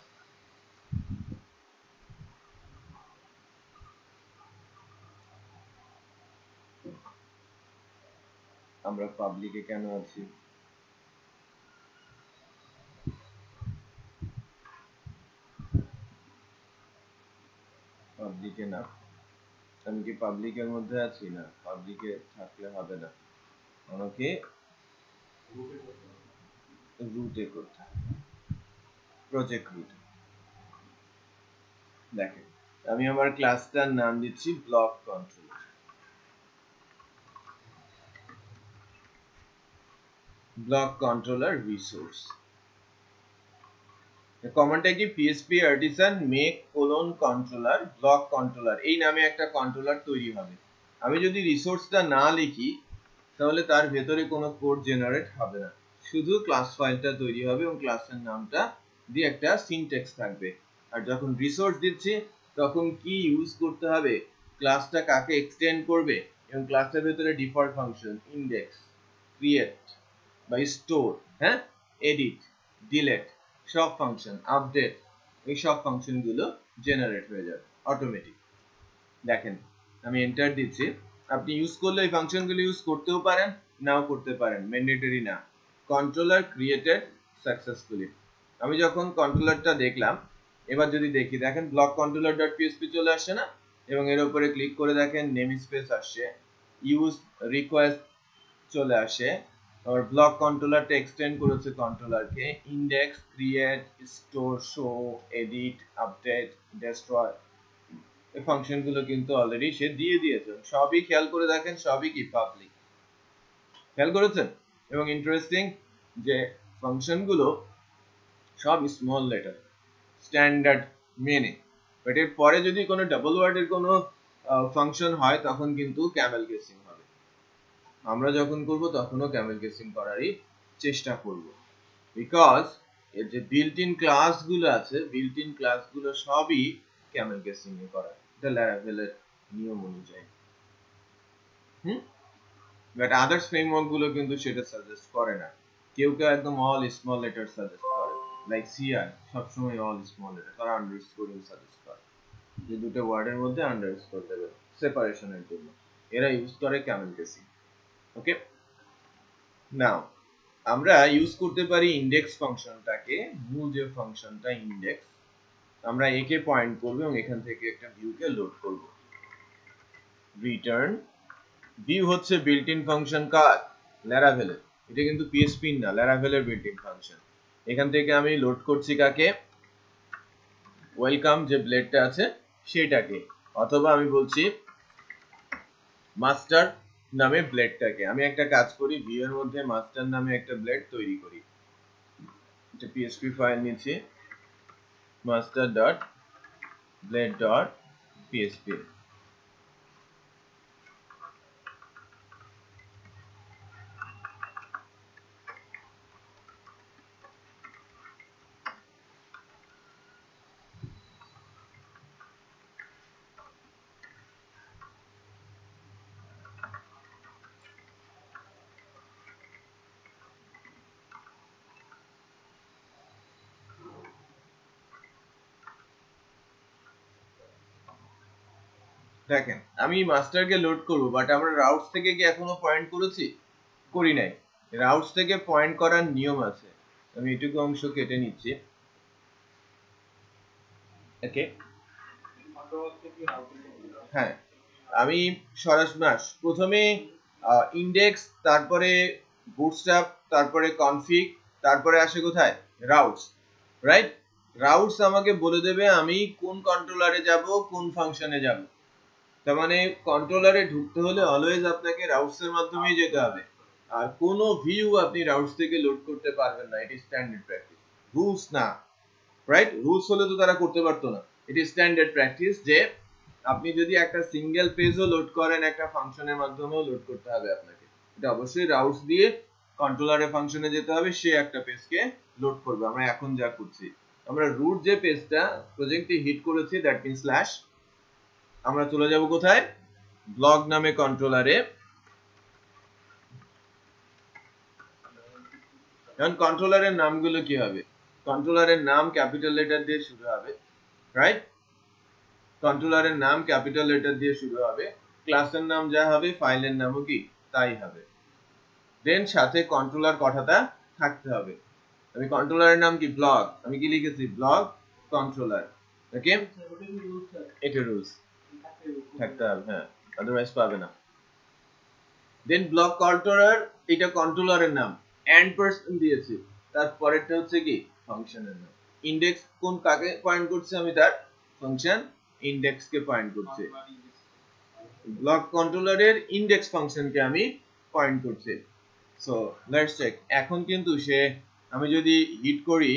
আমরা পাবলিকে কেন আছি, পাবলিকে না, আমি কি পাবলিকের মধ্যে আছি, না পাবলিকে থাকলে হবে না, আমাকে রুটে করতে হবে, প্রজেক্ট রুটে। দেখেন আমি আমার ক্লাসটার নাম দিচ্ছি block controller, block controller resource. কমান্ডটা কি php artisan make controller block controller, এই নামে একটা কন্ট্রোলার তৈরি হবে। আমি যদি রিসোর্সটা না লিখি তাহলে তার ভেতরে কোনো কোড জেনারেট হবে না, শুধু ক্লাস ফাইলটা তৈরি হবে এবং ক্লাসের নামটা দিয়ে একটা সিনট্যাক্স থাকবে। আর যখন রিসোর্স দিচ্ছি তখন কি ইউজ করতে হবে, ক্লাসটা কাকে এক্সটেন্ড করবে, এবং ক্লাসের ভেতরে ডিফল্ট ফাংশন ইনডেক্স, ক্রিয়েট বা স্টোর, হ্যাঁ, এডিট, ডিলিট সব ফাংশন, আপডেট, এই সব ফাংশন গুলো জেনারেট হয়ে যাবে অটোমেটিক। দেখেন আমি এন্টার দিচ্ছি, আপনি ইউজ করলে এই ফাংশনগুলো ইউজ করতেও পারেন নাও করতে পারেন, ম্যান্ডেটরি না। কন্ট্রোলার ক্রিয়েটেড সাকসেসফুলি, আমি যখন কন্ট্রোলারটা দেখলাম, এবার যদি দেখি দেখেন ব্লক কন্ট্রোলার ডট পিএসপি চলে আসছে না, এবং এর উপরে ক্লিক করে দেখেন নেম স্পেস আসছে, ইউজ রিকোয়েস্ট চলে আসে, আর ব্লক কন্ট্রোলারটা এক্সটেন্ড করেছে কন্ট্রোলারকে, index, create, store, show, edit, update, destroy, এই ফাংশনগুলো কিন্তু অলরেডি সে দিয়ে দিয়েছে, সবই খেয়াল করে দেখেন সবই কি পাবলিক, খেয়াল করেছেন। এবং ইন্টারেস্টিং যে ফাংশনগুলো সব স্মল লেটার স্ট্যান্ডার্ড মেনে, বাট এর পরে যদি কোনো ডাবল ওয়ার্ডের কোনো ফাংশন হয় তখন কিন্তু ক্যামেল কেসিং হবে। আমরা যখন করব তখনও ক্যামেল কেসিং করারই চেষ্টা করব, বিকজ এর যে বিল্ট ইন ক্লাসগুলো আছে, বিল্ট ইন ক্লাসগুলো সবই ক্যামেল কেসিং এ করা, এটা ল্যারাভেলের নিয়ম অনুযায়ী। বাট আদার্স ফ্রেমওয়ার্ক গুলো কিন্তু সেটা সাজেস্ট করে না, কেউ কেউ একদম অল স্মল লেটার সাজেস্ট করে, লাইক সিআর সবসময় অল স্মল লেটার, তারা আন্ডারস্কোরিং সাজেস্ট করে, যে দুটো ওয়ার্ডের মধ্যে আন্ডারস্কোর দেবে সেপারেশনের জন্য, এরা ইউজ করে ক্যামেল কেসিং। ওকে, নাও আমরা ইউজ করতে পারি ইনডেক্স ফাংশনটাকে, মূল যে ফাংশনটা ইনডেক্স, আমরা একে পয়েন্ট করব এবং এখান থেকে একটা ভিউকে লোড করব। রিটার্ন ভিউ হচ্ছে বিল্ট ইন ফাংশন কার, ল্যারাভেলের, এটা কিন্তু পিএসপি না, ল্যারাভেলের বিল্ট ইন ফাংশন। এখান থেকে আমি লোড করছি কাকে, ওয়েলকাম যে ব্লেডটা আছে সেটাকে, অথবা আমি বলছি মাস্টার নামে ব্লেডটাকে। আমি একটা কাজ করি, ভিউ এর মধ্যে মাস্টার নামে একটা ব্লেড তৈরি করি, এটা পিএসপি ফাইল নিচ্ছি, master dot blade dot php, দেখেন আমি মাস্টারকে লোড করব, বাট আমরা রাউটস থেকে কি এখনো পয়েন্ট করেছি, করি নাই। রাউটস থেকে পয়েন্ট করার নিয়ম আছে, আমি এটুকু অংশ কেটে নিচ্ছি। ওকে, হ্যাঁ আমি সরাসরি প্রথমে ইনডেক্স, তারপরে বুটস্ট্র্যাপ, তারপরে কনফিগ, তারপরে আসে কোথায় রাউটস, রাইট? রাউটস আমাকে বলে দেবে আমি কোন কন্ট্রোলারে যাব, কোন ফাংশনে যাব। তার মানে কন্ট্রোলারে ঢুকতে হলে অলওয়েজ আপনাকে রাউটস এর মাধ্যমেই যেতে হবে। আর কোনো ভিউ আপনি রাউটস থেকে লোড করতে পারবেন না, এটি স্ট্যান্ডার্ড প্র্যাকটিস, রুলস না। রাইট? রুলস হলে তো তারা করতে পারতো না। এটি স্ট্যান্ডার্ড প্র্যাকটিস যে আপনি যদি একটা সিঙ্গেল পেজও লোড করেন, একটা ফাংশনের মাধ্যমেও লোড করতে হবে আপনাকে। এটা অবশ্যই রাউটস দিয়ে কন্ট্রোলারের ফাংশনে যেতে হবে, সে একটা পেজকে লোড করবে। আমরা এখন যা করছি, আমরা রুট যে পেজটা প্রজেক্টে হিট করেছি, দ্যাট মিন স্ল্যাশ, আমরা চলে যাব কোথায়? ব্লগ নামে কন্ট্রোলারে। এখন কন্ট্রোলারের নামগুলো কি হবে? কন্ট্রোলারের নাম ক্যাপিটাল লেটার দিয়ে শুরু হবে, রাইট? কন্ট্রোলারের নাম ক্যাপিটাল লেটার দিয়ে শুরু হবে, ক্লাসের নাম যা হবে ফাইলের নামও কি তাই হবে। দেন সাথে কন্ট্রোলার কথাটা থাকতে হবে। আমি কন্ট্রোলারের নাম কি ব্লগ, আমি কি লিখেছি ব্লগ কন্ট্রোলার, ওকে? এটা রুলস থাকতে হবে, হ্যাঁ, আদারওয়াইজ পাবে না। দেন ব্লক কন্ট্রোলার, এটা কন্ট্রোলারের নাম, এন্ড পারসন দিয়েছি, তারপরেরটা হচ্ছে কি ফাংশনের নাম। ইনডেক্স কোন কাকে পয়েন্ট করছে? আমি তার ফাংশন ইনডেক্স কে পয়েন্ট করছি। ব্লক কন্ট্রোলারের ইনডেক্স ফাংশনকে আমি পয়েন্ট করছি। So let's check. এখন কিন্তু সে, আমি যদি হিট করি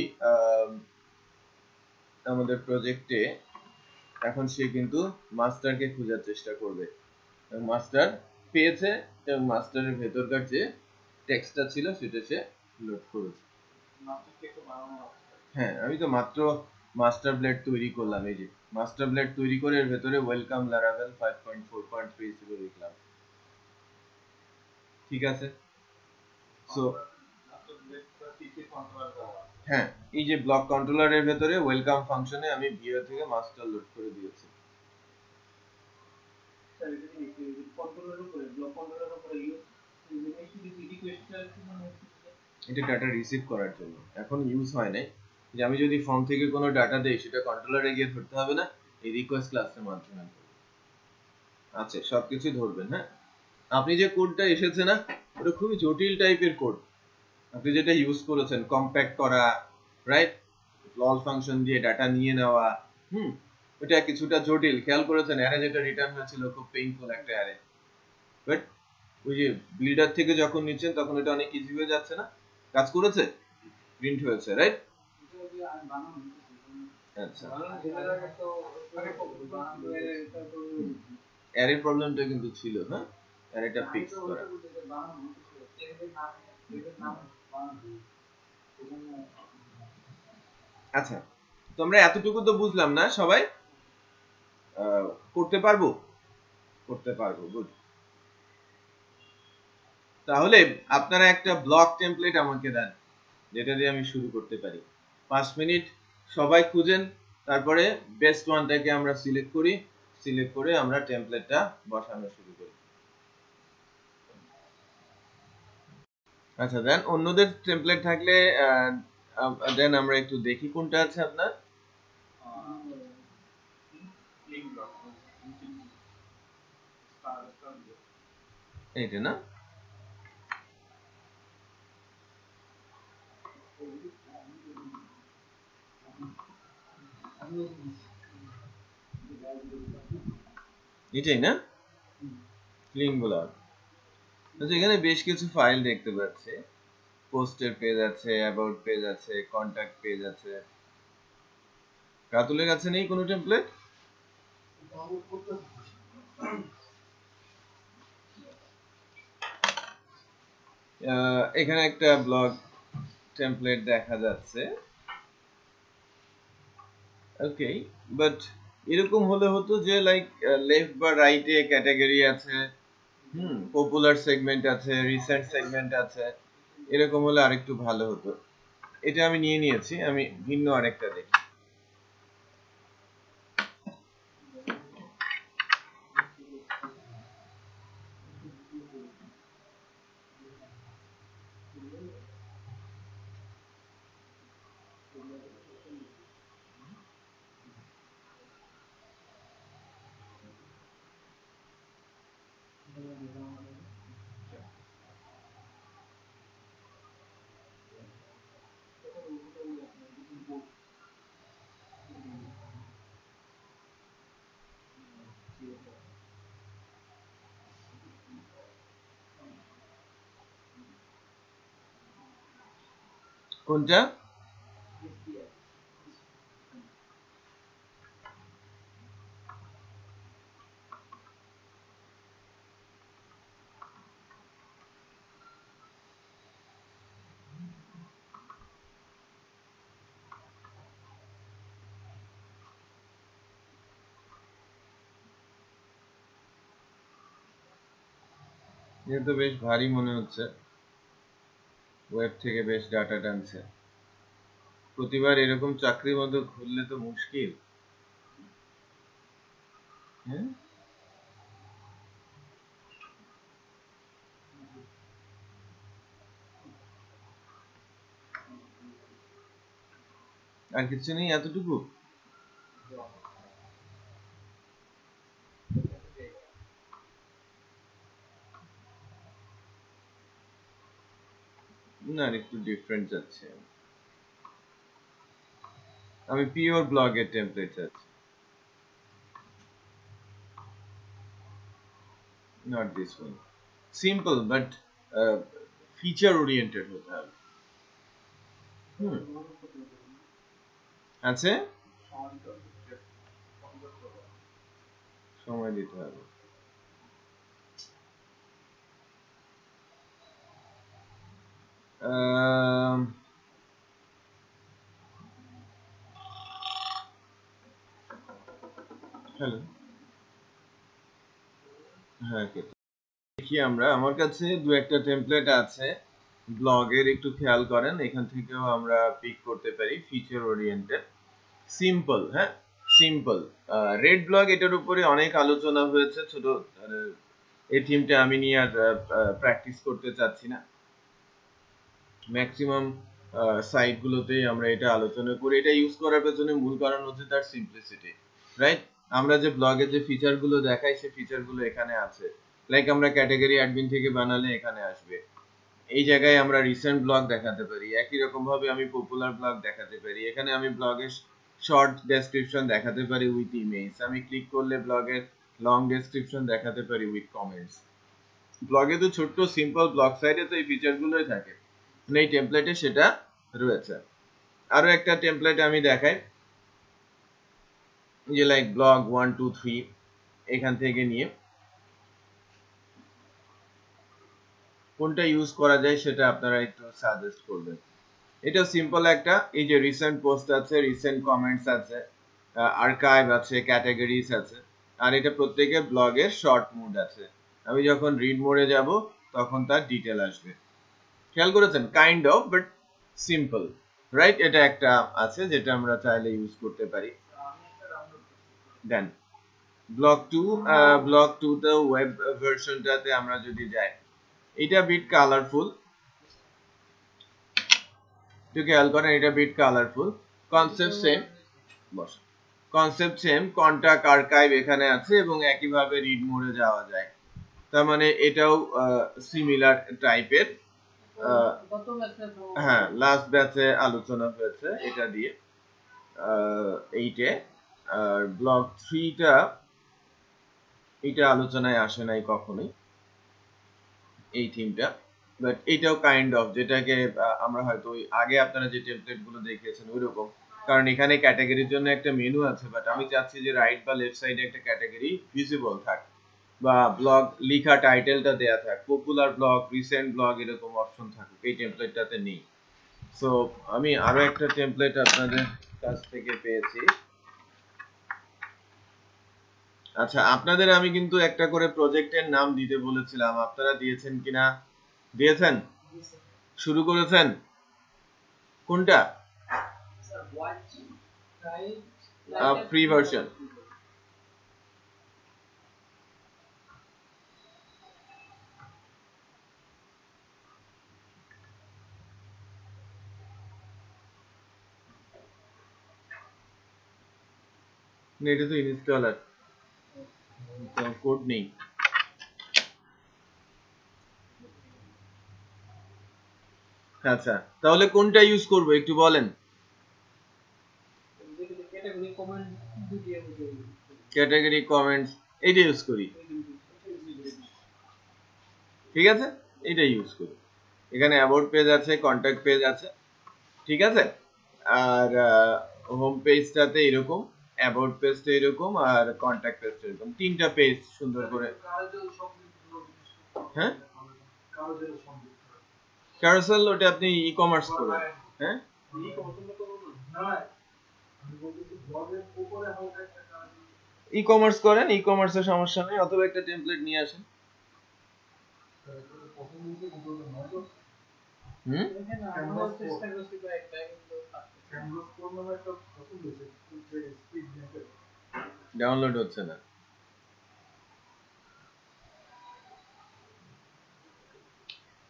আমাদের প্রজেক্টে, এখন সে কিন্তু মাস্টারকে খোঁজার চেষ্টা করবে। মাস্টার পেয়েছে এবং মাস্টারের ভেতরকার যে টেক্সটটা ছিল সেটা সে লোড করেছে। হ্যাঁ, আমি তো মাত্র মাস্টার ব্লেড তৈরি করলাম। এই যে মাস্টার ব্লেড তৈরি করে এর ভেতরে ওয়েলকাম লারাভেল 5.4.30 লিখলাম, ঠিক আছে? সো হ্যাঁ, এই যে ব্লক কন্ট্রোলারের ভেতরে ওয়েলকাম ফাংশনে আমি ভিও থেকে মাস্টার লোড করে দিয়েছি। এটা ডাটা রিসিভ করার জন্য, এখন ইউজ হয় নাই। যে আমি যদি ফর্ম থেকে কোনো ডাটা দেই, সেটা কন্ট্রোলারে গিয়ে ধরতে হবে না, এই রিকোয়েস্ট ক্লাসের মাধ্যমে। আচ্ছা, সবকিছু ধরবেন। হ্যাঁ, আপনি যে কোডটা এসেছে না, ওটা খুবই জটিল টাইপের কোড। আপনি যেটা ইউজ করেছেন কম্প্যাক্ট করা, রাইট, লল ফাংশন দিয়ে ডাটা নিয়ে নেওয়া, ওটা কিছুটা জটিল। খেয়াল করেছেন অ্যারে যেটা রিটার্ন হয়েছিল খুব পেইনফুল একটা অ্যারে, বাট ওই যে বিল্ডার থেকে যখন নিচ্ছেন তখন এটা অনেক ইজি হয়ে যাচ্ছে না? কাজ করেছে, প্রিন্ট হয়েছে, রাইট? আচ্ছা, অ্যারে প্রবলেমটা কিন্তু ছিল, হ্যাঁ, অ্যারেটা ফিক্স করা। আচ্ছা, তো আমরা এতটুকু তো বুঝলাম না সবাই? করতে পারবো? করতে পারবো, গুড। তাহলে আপনারা একটা ব্লক টেমপ্লেট আমাকে দেন, যেটা দিয়ে আমি শুরু করতে পারি। 5 মিনিট সবাই খুঁজেন, তারপরে বেস্ট ওয়ানটাকে আমরা সিলেক্ট করি, সিলেক্ট করে আমরা টেমপ্লেটটা বসানো শুরু করি। আচ্ছা, দেন অন্যদের টেমপ্লেট থাকলে দেন আমরা একটু দেখি কোনটা আছে আপনার। এইটা না? এটাই না? Clean blog. আচ্ছা, এখানে বেশ কিছু ফাইল দেখতে পাচ্ছি। পোস্টের পেজ আছে, অ্যাবাউট পেজ আছে, কন্টাক্ট পেজ আছে। রাতুলের কাছে নেই কোনো টেমপ্লেট? এখানে একটা ব্লগ টেমপ্লেট দেখা যাচ্ছে, ওকে, বাট এরকম হলে হতো যে লাইক লেফট বা রাইটে ক্যাটাগরি আছে, পপুলার সেগমেন্ট আছে, রিসেন্ট সেগমেন্ট আছে, এরকম হলে আরেকটু ভালো হতো। এটা আমি নিয়ে নিয়েছি, আমি ভিন্ন আরেকটা দেখি। কোনটা? এটা তো বেশ ভারী মনে হচ্ছে, ওয়েব থেকে বেশ ডাটা টানছে। প্রতিবার এরকম চাকরির মধ্যে খুললে তো মুশকিল। হ্যাঁ, আর কিছু নেই, এতটুকু? না, একটু ডিফারেন্ট যাচ্ছে। আমি পিওর ব্লগের টেমপ্লেট চাচ্ছি, not this one. Simple but feature oriented হতে হবে। আছে, সময় দিতে হবে। হ্যালো, হ্যাঁ, দেখি আমরা, আমার কাছে দু একটা টেমপ্লেট আছে ব্লগের, একটু খেয়াল করেন, এখান থেকেও আমরা পিক করতে পারি। ফিচার ওরিয়েন্টেড, সিম্পল, হ্যাঁ সিম্পল। রেড ব্লগ, এটার উপরে অনেক আলোচনা হয়েছে, ছোট এই থিমটা আমি নিয়ে আর প্র্যাকটিস করতে চাচ্ছি না। ম্যাক্সিমাম সাইট গুলোতেই আমরা এটা আলোচনা করি। এটা ইউজ করার পেছনে মূল কারণ হচ্ছে তার সিম্পলিসিটি, রাইট? আমরা যে ব্লগে যে ফিচার গুলো দেখাই, সেই ফিচার গুলো এখানে আছে। লাইক আমরা ক্যাটাগরি অ্যাডমিন থেকে বানালে এখানে আসবে, এই জায়গায় আমরা রিসেন্ট ব্লগ দেখাতে পারি। একই রকম ভাবে আমি পপুলার ব্লগ দেখাতে পারি, এখানে আমি ব্লগের শর্ট ডেসক্রিপশন দেখাতে পারি উইথ ইমেজ, আমি ক্লিক করলে ব্লগের লং ডেসক্রিপশন দেখাতে পারি উইথ কমেন্টস। ব্লগে তো ছোট্ট সিম্পল ব্লগ সাইটে তো এই ফিচার গুলোই থাকে, এই টেমপ্লেটে সেটা রয়েছে। আরো একটা টেমপ্লেট আমি দেখাই, যে লাইক ব্লগ 1 2 3, এখান থেকে নিয়ে কোনটা ইউজ করা যায় সেটা আপনারা একটু সাজেস্ট করবেন। এটা সিম্পল একটা, এই যে রিসেন্ট পোস্ট আছে, রিসেন্ট কমেন্টস আছে, আর্কাইভ আছে, ক্যাটাগরিজ আছে, আর এটা প্রত্যেকের ব্লগের শর্ট মোড আছে। আমি যখন রিড মোডে যাব তখন তার ডিটেল আসবে। খেয়াল করেছেন? Kind of but simple, right? এটা একটা আছে যেটা আমরা চাইলে ইউজ করতে পারি। দেন ব্লগ 2 তে ওয়েব ভার্সনটাতে আমরা যদি যাই, এটা বিট কালারফুল, একটু খেয়াল করেন, এটা বিট কালারফুল। কনসেপ্ট সেম, বস কনসেপ্ট সেম, কন্টাক্ট আর্কাইভ এখানে আছে এবং একইভাবে রিড মোডে যাওয়া যায়। তার মানে এটাও সিমিলার টাইপের। হ্যাঁ, লাস্ট ব্যাচে আলোচনা হয়েছে এটা দিয়ে, এইটে। আর ব্লগ 3টা এটা আলোচনায় আসে নাই কখনোই, এই থিমটা। বাট এটাও কাইন্ড অফ, যেটাকে আমরা হয়তো আগে আপনারা যে টেমপ্লেট গুলো দেখিয়েছেন ওই রকম, কারণ এখানে ক্যাটাগরির জন্য একটা মেনু আছে, বাট আমি চাচ্ছি যে রাইট বা লেফট সাইডে একটা ক্যাটাগরি ভিজিবল থাক, বা ব্লগ লিখা টাইটেলটা দেয়া থাক, পপুলার ব্লগ, রিসেন্ট ব্লগ, এরকম অপশন থাকুক। এই টেমপ্লেটটাতে নেই। সো আমি আরো একটা টেমপ্লেট আপনাদের কাছ থেকে পেয়েছি। আচ্ছা, আপনাদের আমি কিন্তু একটা করে প্রজেক্টের নাম দিতে বলেছিলাম, আপনারা দিয়েছেন কিনা? দিয়েছেন? শুরু করেছেন? কোনটা? Free version. এটা তো ইনস্টলার, কোড নেই। আচ্ছা, তাহলে কোনটা ইউজ করব একটু বলেন। ক্যাটাগরি কমেন্টস, এইটা ইউজ করি, ঠিক আছে, এটা ইউজ করি। এখানে অ্যাবাউট পেজ আছে, কন্ট্যাক্ট পেজ আছে, ঠিক আছে। আর হোম পেজটাতে এরকম, অ্যাবাউট পেজটা এরকম, আর কন্ট্যাক্ট পেজটা এরকম, তিনটা পেজ সুন্দর করে। হ্যাঁ, ক্যারোসেল ওটা আপনি ই কমার্স করবেন। হ্যাঁ, ই কমার্স করেন, ই কমার্সের সমস্যা নেই, অথবা একটা টেমপ্লেট নিয়ে আসেন। ডাউনলোড হচ্ছে না।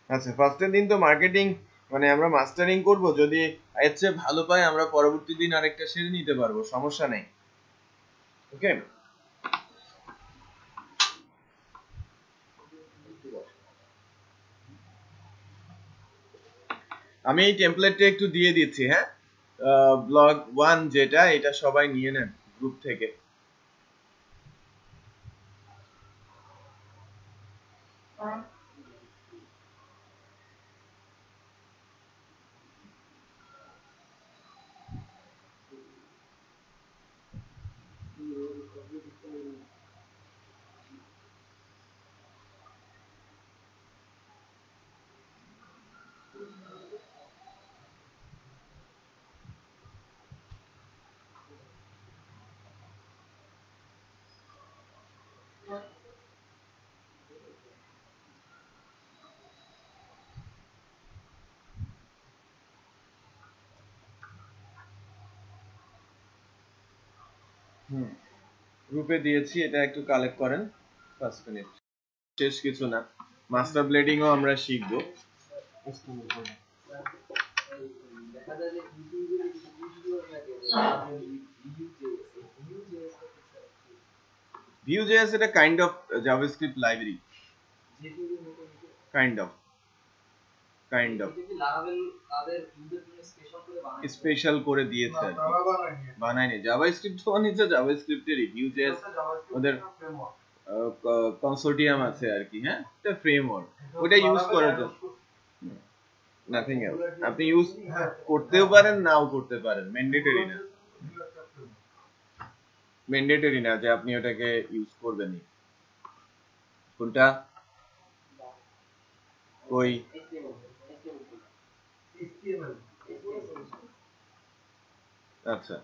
আচ্ছা, ফার্স্টের দিন তো মার্কেটিং মানে আমরা মাস্টারিং করব, যদি এর চেয়ে ভালো পাই আমরা পরবর্তী দিন আরেকটা সেরে নিতে পারবো, সমস্যা নেই। ওকে, আমি এই টেমপ্লেটটা একটু দিয়ে দিচ্ছি। হ্যাঁ, ব্লগ 1 যেটা, এটা সবাই নিয়ে নেন গ্রুপ থেকে। গ্রুপে দিয়েছি, এটা একটু কালেক্ট করেন 5 মিনিট। শেষ কিছু না, মাস্টার ব্লেডিংও আমরা শিখবো। Vue.js এটা kind of JavaScript library, kind of special করে দিয়েছে আর কি, বানায়নি। জাভাস্ক্রিপ্ট তো নিচে জাভাস্ক্রিপ্টেরই, Vue.js ওদের কনসোর্টিয়াম আছে আর কি। হ্যাঁ, এটা ফ্রেমওয়ার্ক, ওটা ইউজ করার জন্য, নাথিং এলস। আপনি ইউজ করতেও পারেন, নাও করতে পারেন, ম্যান্ডেটরি না, ম্যান্ডেটরি না যে আপনি ওটাকে ইউজ করবেনই। কোনটা? ওই আচ্ছা,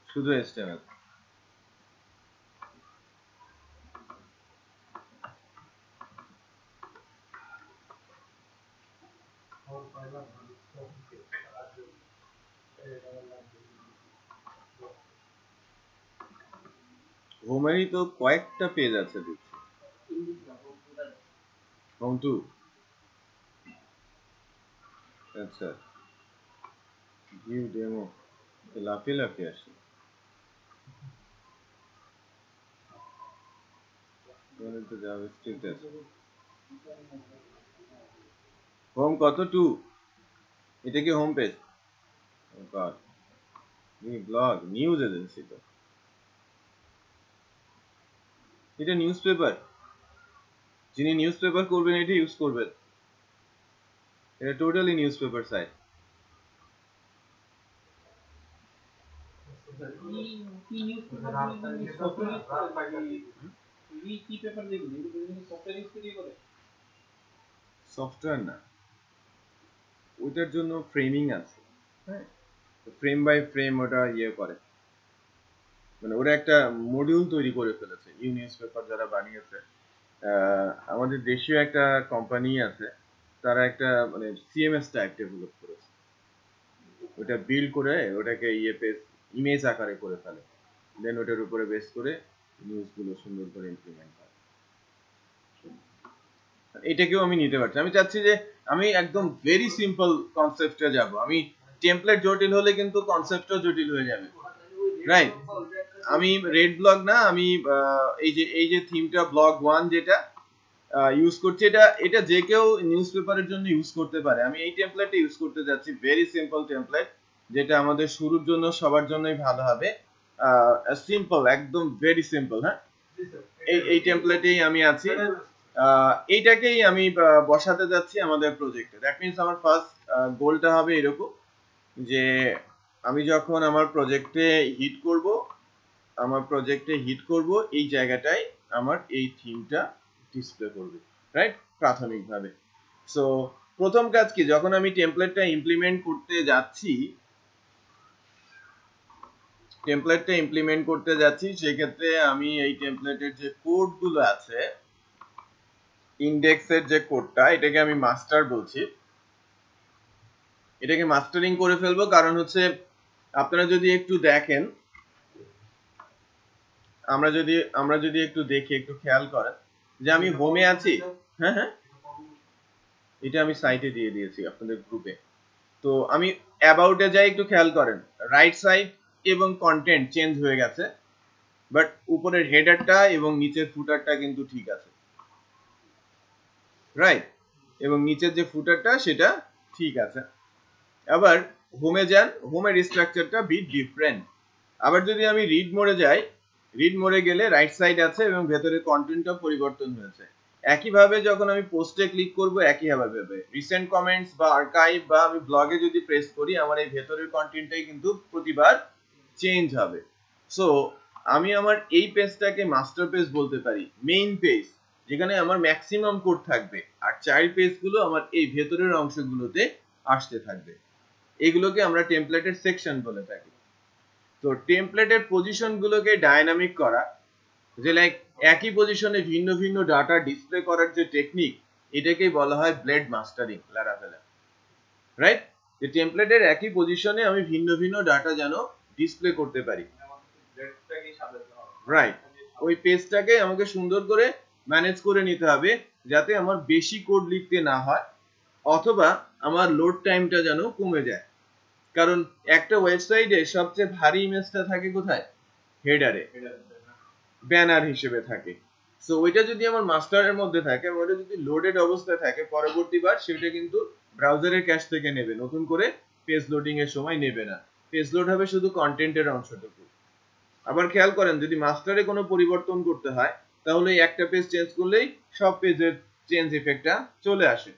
শুধু HTML। হোমেরই তো কয়েকটা পেজ আছে দেখছি। হোম টু, আচ্ছা, ভিউ ডেমো লাফিয়ে লাফিয়ে আসে, তো জাভাস্ক্রিপ্ট আছে। হোম কত? 2? এটা কি হোম পেজ? গড, ব্লগ নিউজ এজেন্সি তো, এটা নিউজ পেপার, যিনি নিউজ পেপার করবেন এটা ইউজ করবেন, এটা totally newspaper site. Software না, ওটার জন্য ফ্রেমিং আছে। হ্যাঁ, ফ্রেম বাই ফ্রেম ওটা ইয়ে করে, মানে ওরা একটা মডিউল তৈরি করে ফেলেছে। ইউ নিউজ পেপার যারা বানিয়েছে, আমাদের দেশীয় একটা কোম্পানি আছে, তারা একটা মানে সিএমএস টাইপ ডেভেলপ করেছে, ওটা বিল্ড করে ওটাকে ইয়ে পেজ ইমেজ আকারে করে ফেলে, দেন ওটার উপরে বেস করে নিউজগুলো সুন্দর করে ইমপ্লিমেন্ট হয়। এটাকেও আমি নিতে পারছি। আমি চাচ্ছি যে আমি একদম ভেরি সিম্পল কনসেপ্টে যাব। আমি টেমপ্লেট জটিল হলে কিন্তু কনসেপ্টও জটিল হয়ে যাবে, রাইট? আমি রেড ব্লগ না, আমি এই যে থিমটা ব্লগ 1 যেটা ইউজ করছি, এটা যে কেউ নিউজ পেপারের জন্য ইউজ করতে পারে। আমি এই টেমপ্লেটটা ইউজ করতে যাচ্ছি, ভেরি সিম্পল টেমপ্লেট, যেটা আমাদের শুরুর জন্য সবার জন্যই ভালো হবে। সিম্পল, একদম ভেরি সিম্পল। হ্যাঁ, এই টেমপ্লেটেই আমি আছি, এইটাকেই আমি বসাতে যাচ্ছি আমাদের প্রজেক্টে। দ্যাট মিনস আমার ফার্স্ট গোলটা হবে এরকম যে আমি যখন আমার প্রজেক্টে হিট করব এই জায়গাটায় আমার এই থিমটা ডিসপ্লে করবে, রাইট, প্রাথমিকভাবে। সো প্রথম কাজ কি, যখন আমি টেমপ্লেটটা ইমপ্লিমেন্ট করতে যাচ্ছি সেই ক্ষেত্রে আমি এই টেমপ্লেটের যে কোডগুলো আছে, ইন্ডেক্সের যে কোডটা, এটাকে আমি মাস্টার বলছি। এটাকে মাস্টারিং করে ফেলবো, কারণ হচ্ছে আপনারা যদি একটু দেখেন, আমরা যদি একটু দেখি, একটু খেয়াল করেন যে আমি হোমে আছি। হ্যাঁ হ্যাঁ, এটা আমি সাইটে দিয়ে দিয়েছি আপনাদের গ্রুপে। তো আমি অ্যাবাউটে যাই, একটু খেয়াল করেন, রাইট সাইড এবং কন্টেন্ট চেঞ্জ হয়ে গেছে, বাট উপরের হেডারটা এবং নিচের ফুটারটা কিন্তু ঠিক আছে, রাইট, এবং নিচের যে ফুটারটা সেটা ঠিক আছে। আবার হোমে যান, হোমের স্ট্রাকচারটা বিট ডিফারেন্ট। আবার যদি আমি রিড মোডে যাই, রিড মোডে গেলে রাইট সাইড আছে এবং ভেতরে কন্টেন্টটা পরিবর্তন হয়েছে। একইভাবে যখন আমি পোস্টে ক্লিক করব, একইভাবে রিসেন্ট কমেন্টস বা আর্কাইভ বা আমি ব্লগে যদি প্রেস করি, আমার এই ভেতরের কন্টেন্টটাই কিন্তু প্রতিবার চেঞ্জ হবে। সো আমি আমার এই পেজটাকে মাস্টার পেজ বলতে পারি, মেইন পেজ, যেখানে আমার ম্যাক্সিমাম কোড থাকবে, আর চাইল্ড পেজগুলো আমার এই ভেতরের অংশগুলোতে আসতে থাকবে। এগুলোকে আমরা টেমপ্লেটের সেকশন বলে থাকি। তো টেমপ্লেটের পজিশন গুলোকে ডাইনামিক করা, যে লাইক একই পজিশনে ভিন্ন ভিন্ন ডাটা ডিসপ্লে করার যে টেকনিক, এটাকেই বলা হয় ব্লেড মাস্টারিং, লারাভেলা, রাইট। যে টেমপ্লেটের একই পজিশনে আমি ভিন্ন ভিন্ন ডাটা যেন ডিসপ্লে করতে পারি, রাইট। ওই পেজটাকে আমাকে সুন্দর করে ম্যানেজ করে নিতে হবে, যাতে আমার বেশি কোড লিখতে না হয়, অথবা আমার লোড টাইমটা যেন কমে যায়। কারণ একটা ওয়েবসাইটে সবচেয়ে ভারী ইমেজটা থাকে কোথায়? হেডারে, ব্যানার হিসেবে থাকে। সো ওইটা যদি আমার মাস্টারের মধ্যে থাকে, ওইটা যদি লোডেড অবস্থায় থাকে, পরবর্তীবার সেটা কিন্তু ব্রাউজারের ক্যাশ থেকে নেবে, নতুন করে পেজ লোডিং এর সময় নেবে না। পেজ লোড হবে শুধু কন্টেন্টের অংশটুকু। আবার খেয়াল করেন, যদি মাস্টারে কোনো পরিবর্তন করতে হয়, তাহলে একটা পেজ চেঞ্জ করলেই সব পেজের চেঞ্জ ইফেক্টটা চলে আসে,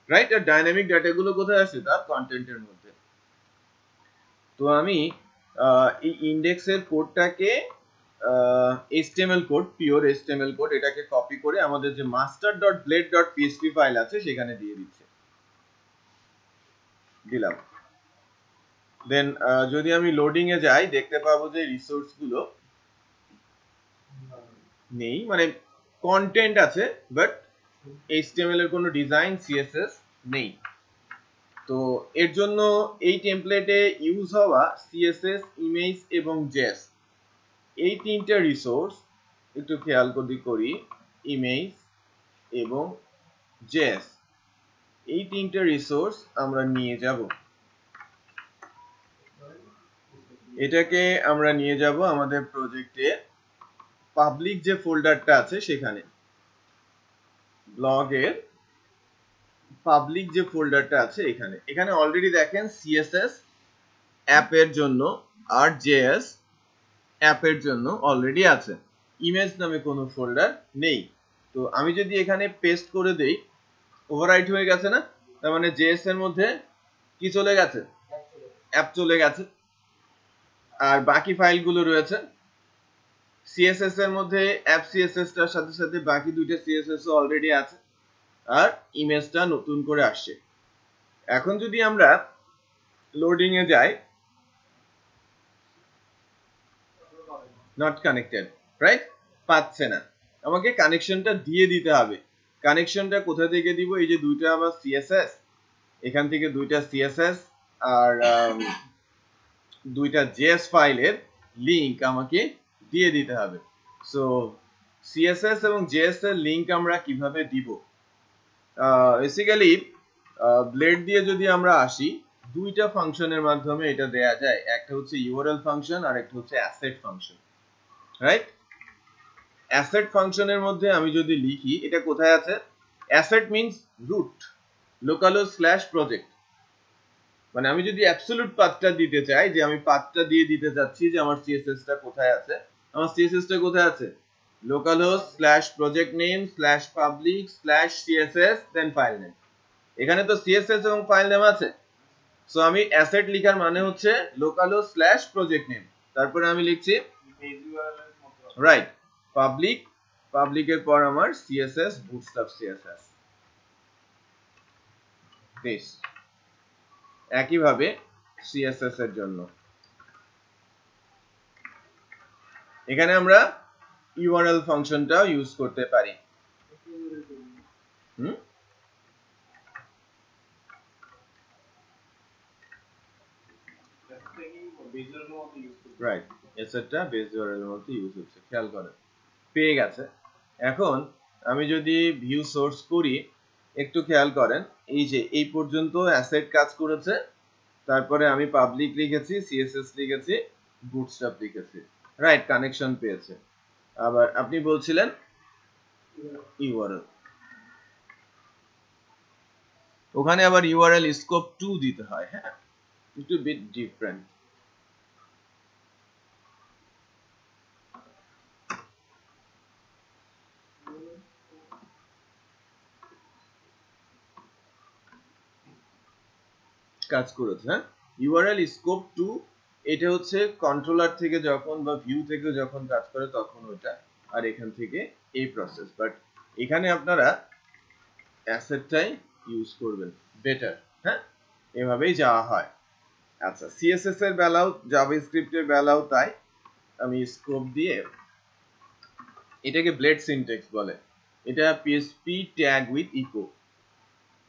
রাইট। আর ডাইনামিক ডাটাগুলো কোথায় আসে? তার কন্টেন্টের মধ্যে। তো আমি এই ইন্ডেক্সের কোডটাকে HTML code, pure HTML code, এটাকে কপি করে আমাদের যে master.blade.php ফাইল আছে সেখানে দিয়ে দিলাম। দেন যদি আমি লোডিং এ যাই, দেখতে পাবো যে রিসোর্স গুলো নেই, মানে কন্টেন্ট আছে বাট HTML এর কোনো ডিজাইন, CSS নেই। তো এর জন্য এই টেমপ্লেটে ইউজ হওয়া CSS, ইমেজ এবং JS, এই তিনটা রিসোর্স একটু খেয়াল করি, ইমেজ এবং JS, এই তিনটা রিসোর্স আমরা নিয়ে যাব। এটাকে আমরা নিয়ে যাব আমাদের প্রজেক্টে পাবলিক যে ফোল্ডারটা আছে সেখানে, ব্লগের পাবলিক যে ফোল্ডারটা আছে এখানে। এখানে অলরেডি দেখেন CSS অ্যাপের জন্য আর JS অ্যাপের জন্য অলরেডি আছে, ইমেজ নামে কোনো ফোল্ডার নেই। তো আমি যদি এখানে পেস্ট করে দেই, ওভাররাইট হয়ে গেছে না? তার মানে JS এর মধ্যে কি চলে গেছে? অ্যাপ চলে গেছে। আর বাকি ফাইলগুলো রয়েছে CSS এর মধ্যে, অ্যাপ CSS টার সাথে সাথে বাকি দুইটা CSS ও অলরেডি আছে, আর ইমেজটা নতুন করে আসছে। এখন যদি আমরা লোডিং এ যাই, নট কানেক্টেড, রাইট, পাচ্ছে না। আমাকে কানেকশনটা দিয়ে দিতে হবে। কানেকশনটা কোথা থেকে দিব? এই যে দুইটা আমার CSS, এখান থেকে দুইটা CSS আর দুইটা JS ফাইলের লিংক আমাকে দিয়ে দিতে হবে। সো CSS এবং JS এর লিংক আমরা কিভাবে দিব? বেসিক্যালি ব্লেড দিয়ে যদি আমরা আসি, দুইটা ফাংশনের মাধ্যমে এটা দেয়া যায়। একটা হচ্ছে URL ফাংশন আর একটা হচ্ছে অ্যাসেট ফাংশন, রাইট। অ্যাসেট ফাংশনের মধ্যে আমি যদি লিখি, এটা কোথায় আছে? অ্যাসেট মিন্স রুট, localhost/project, মানে আমি যদি অ্যাবসলিউট পাথটা দিতে চাই, যে আমি পাথটা দিয়ে দিতে যাচ্ছি যে আমার CSS টা কোথায় আছে, আমার CSS টা কোথায় আছে? localhost/project name/public/css then file name। এখানে তো CSS এবং ফাইল নেম আছে, সো আমি অ্যাসেট লেখার মানে হচ্ছে localhost / project name, তারপরে আমি লিখছি রাইট পাবলিকের পর আমার css bootstrap css বেশ। একইভাবে css এর জন্য এখানে আমরা url ফাংশনটাও ইউজ করতে পারি। রাইট, এসেটটা বেস ইউআরএল এর মধ্যে ইউজ হচ্ছে, খেয়াল করেন পেয়ে গেছে। এখন আমি যদি ভিউ সোর্স করি, একটু খেয়াল করেন এই যে এই পর্যন্ত অ্যাসেট কাজ করেছে, তারপরে আমি পাবলিক লিখেছি, সিএসএস লিখেছি, বুটস্ট্র্যাপ লিখেছি, রাইট, কানেকশন পেয়েছে। আবার আপনি বলছিলেন ইউআরএল, ওখানে আবার ইউআরএল স্কোপ 2 দিতে হয়, হ্যাঁ, একটু বিট ডিফারেন্ট। কাজ করেছে, হ্যাঁ, ইউআরএল স্কোপ 2 এটা হচ্ছে কন্ট্রোলার থেকে যখন বা ভিউ থেকে যখন কাজ করে তখন ওটা, আর এখান থেকে এই প্রসেস। বাট এখানে আপনারা অ্যাসেটটাই ইউজ করবেন বেটার, হ্যাঁ, এভাবেই যাওয়া হয়। আচ্ছা, সিএসএস এর বেলাও জাভাস্ক্রিপ্টের বেলাও তাই। আমি স্কোপ দিয়ে, এটাকে ব্লেড সিনট্যাক্স বলে, এটা পিএসপি ট্যাগ উইথ ইকো,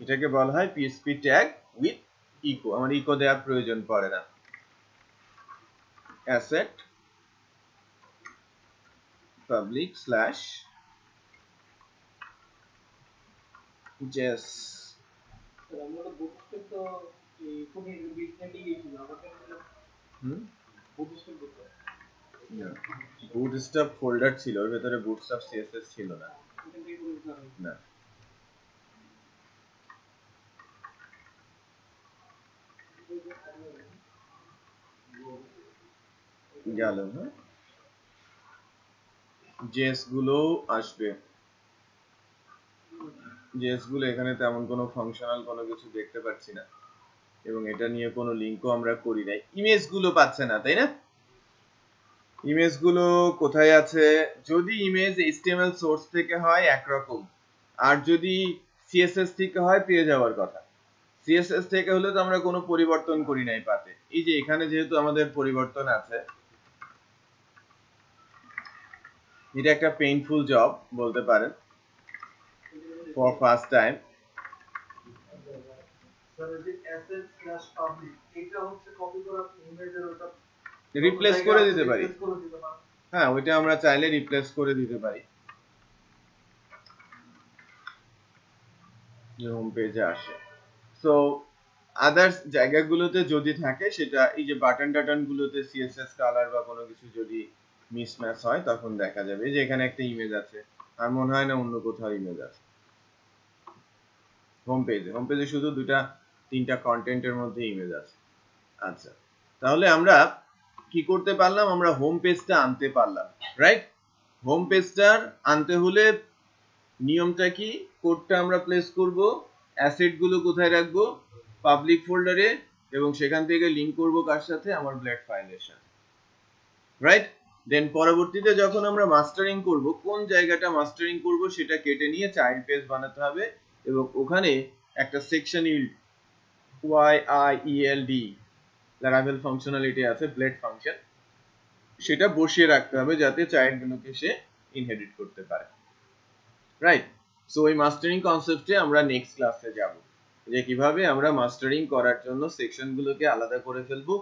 এটাকে বলা হয় পিএসপি ট্যাগ উইথ ইকো, আমার ইকো দেওয়ার প্রয়োজন পড়ে না। Asset public slash JS, bootstrap folder ছিল, ওর ভেতরে বুটস্ট্র্যাপ সিএসএস ছিল না। না, গেল, হ্যাঁ, জেস গুলো আসবে, জেস গুলো এখানে তেমন কোনো ফাংশনাল কোনো কিছু দেখতে পাচ্ছি না, এবং এটা নিয়ে কোনো লিংকও আমরা করি নাই। ইমেজ গুলো পাচ্ছে না, তাই না? ইমেজ গুলো কোথায় আছে? যদি ইমেজ এইচটিএমএল সোর্স থেকে হয় একরকম, আর যদি সিএসএস থেকে হয় পেয়ে যাওয়ার কথা। সিএসএস থেকে হলে তো আমরা কোনো পরিবর্তন করি নাই পাতে। এই যে এখানে যেহেতু আমাদের পরিবর্তন আছে, এটা একটা পেইনফুল জব বলতে পারেন ফর ফার্স্ট টাইম। রিপ্লেস করে দিতে পারি, হ্যাঁ, ওইটা আমরা চাইলে রিপ্লেস করে দিতে পারি। যে হোম পেজে আসে, সো আদার্স জায়গাগুলোতে যদি থাকে সেটা, এই যে বাটন টাটন গুলোতে সিএসএস কালার বা কোনো কিছু যদি মিসম্যাচ হয় তখন দেখা যাবে যে এখানে একটা ইমেজ আছে, আর মনে হয় না অন্য কোথাও ইমেজ আছে। হোম পেজে শুধু 2-3টা কন্টেন্টের মধ্যে ইমেজ আছে। আচ্ছা, তাহলে আমরা কি করতে পারলাম? আমরা হোম পেজটা আনতে পারলাম, রাইট? হোম পেজটার আনতে হলে নিয়মটা কি? কোডটা আমরা প্লেস করব, অ্যাসেট গুলো কোথায় রাখবো? পাবলিক ফোল্ডারে, এবং সেখান থেকে লিংক করব কার সাথে? আমার ব্লেড ফাইলের সাথে, রাইট? দেন পরবর্তীতে যখন আমরা মাস্টারিং করব, কোন জায়গাটা মাস্টারিং করব সেটা কেটে নিয়ে চাইল্ড পেজ বানাতে হবে, এবং ওখানে একটা সেকশন YIELD লারাভেল ফাংশনালিটি আছে, ব্লেড ফাংশন, সেটা বসিয়ে রাখতে হবে যাতে চাইল্ড গুলোকে সে ইনহেরিট করতে পারে, রাইট? সো এই মাস্টারিং কনসেপ্টে আমরা নেক্সট ক্লাসে যাব, যে কিভাবে আমরা মাস্টারিং করার জন্য সেকশন গুলোকে আলাদা করে ফেলবো।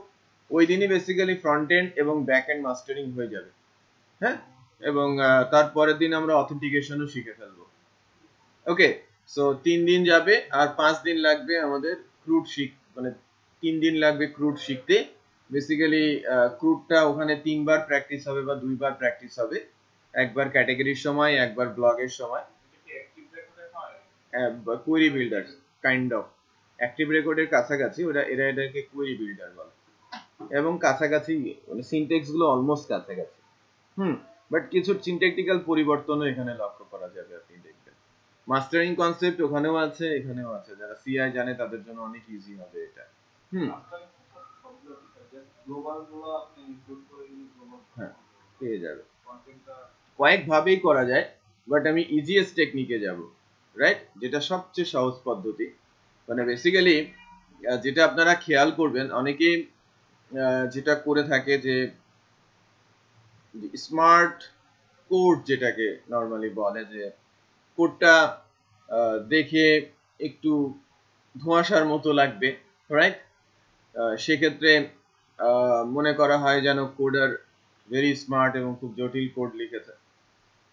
ওই দিনই বেসিক্যালি ফ্রন্ট এন্ড এবং ব্যাক এন্ড মাস্টারিং হয়ে যাবে, হ্যাঁ, এবং তারপরের দিন আমরা অথেন্টিকেশনও শিখে ফেলবো। ওকে, সো 3 দিন যাবে, আর 5 দিন লাগবে আমাদের ক্রুড মানে 3 দিন লাগবে ক্রুড শিখতে। বেসিক্যালি ক্রুডটা ওখানে 3 বার প্র্যাকটিস হবে বা 2 বার প্র্যাকটিস হবে, একবার ক্যাটাগরির সময়, একবার ব্লগের সময়। Query builder kind of active রেকর্ডের কাছাকাছি, এটাকে কোয়েরি বিল্ডার বলে, এবং কাছাকাছি মানে সিনট্যাক্স গুলো অলমোস্ট কাছাকাছি, বাট কিছু সিনট্যাকটিক্যাল পরিবর্তনও এখানে লক্ষ্য করা যাবে, আপনি দেখবেন। মাস্টারিং কনসেপ্ট ওখানেও আছে, এখানেও আছে, যারা সিআই জানে তাদের জন্য অনেক ইজি হবে এটা। হুম রাস্তায় সবগুলো জাস্ট গ্লোবাল গুলো আপনি ইনক্লুড করে দিলে গ্লোবাল হ্যাঁ পেয়ে যাবে কন্টেন্টটা কয়েক ভাবেই করা যায় বাট আমি ইজিয়েস্ট টেকনিকে যাব রাইট যেটা সবচেয়ে সহজ পদ্ধতি মানে বেসিক্যালি যেটা আপনারা খেয়াল করবেন অনেকেই যেটা করে থাকে যে স্মার্ট কোড যেটাকে নর্মালি বলে যে কোডটা দেখে একটু ধোঁয়াশার মতো লাগবে রাইট সেক্ষেত্রে মনে করা হয় যেন কোডার ভেরি স্মার্ট এবং খুব জটিল কোড লিখেছে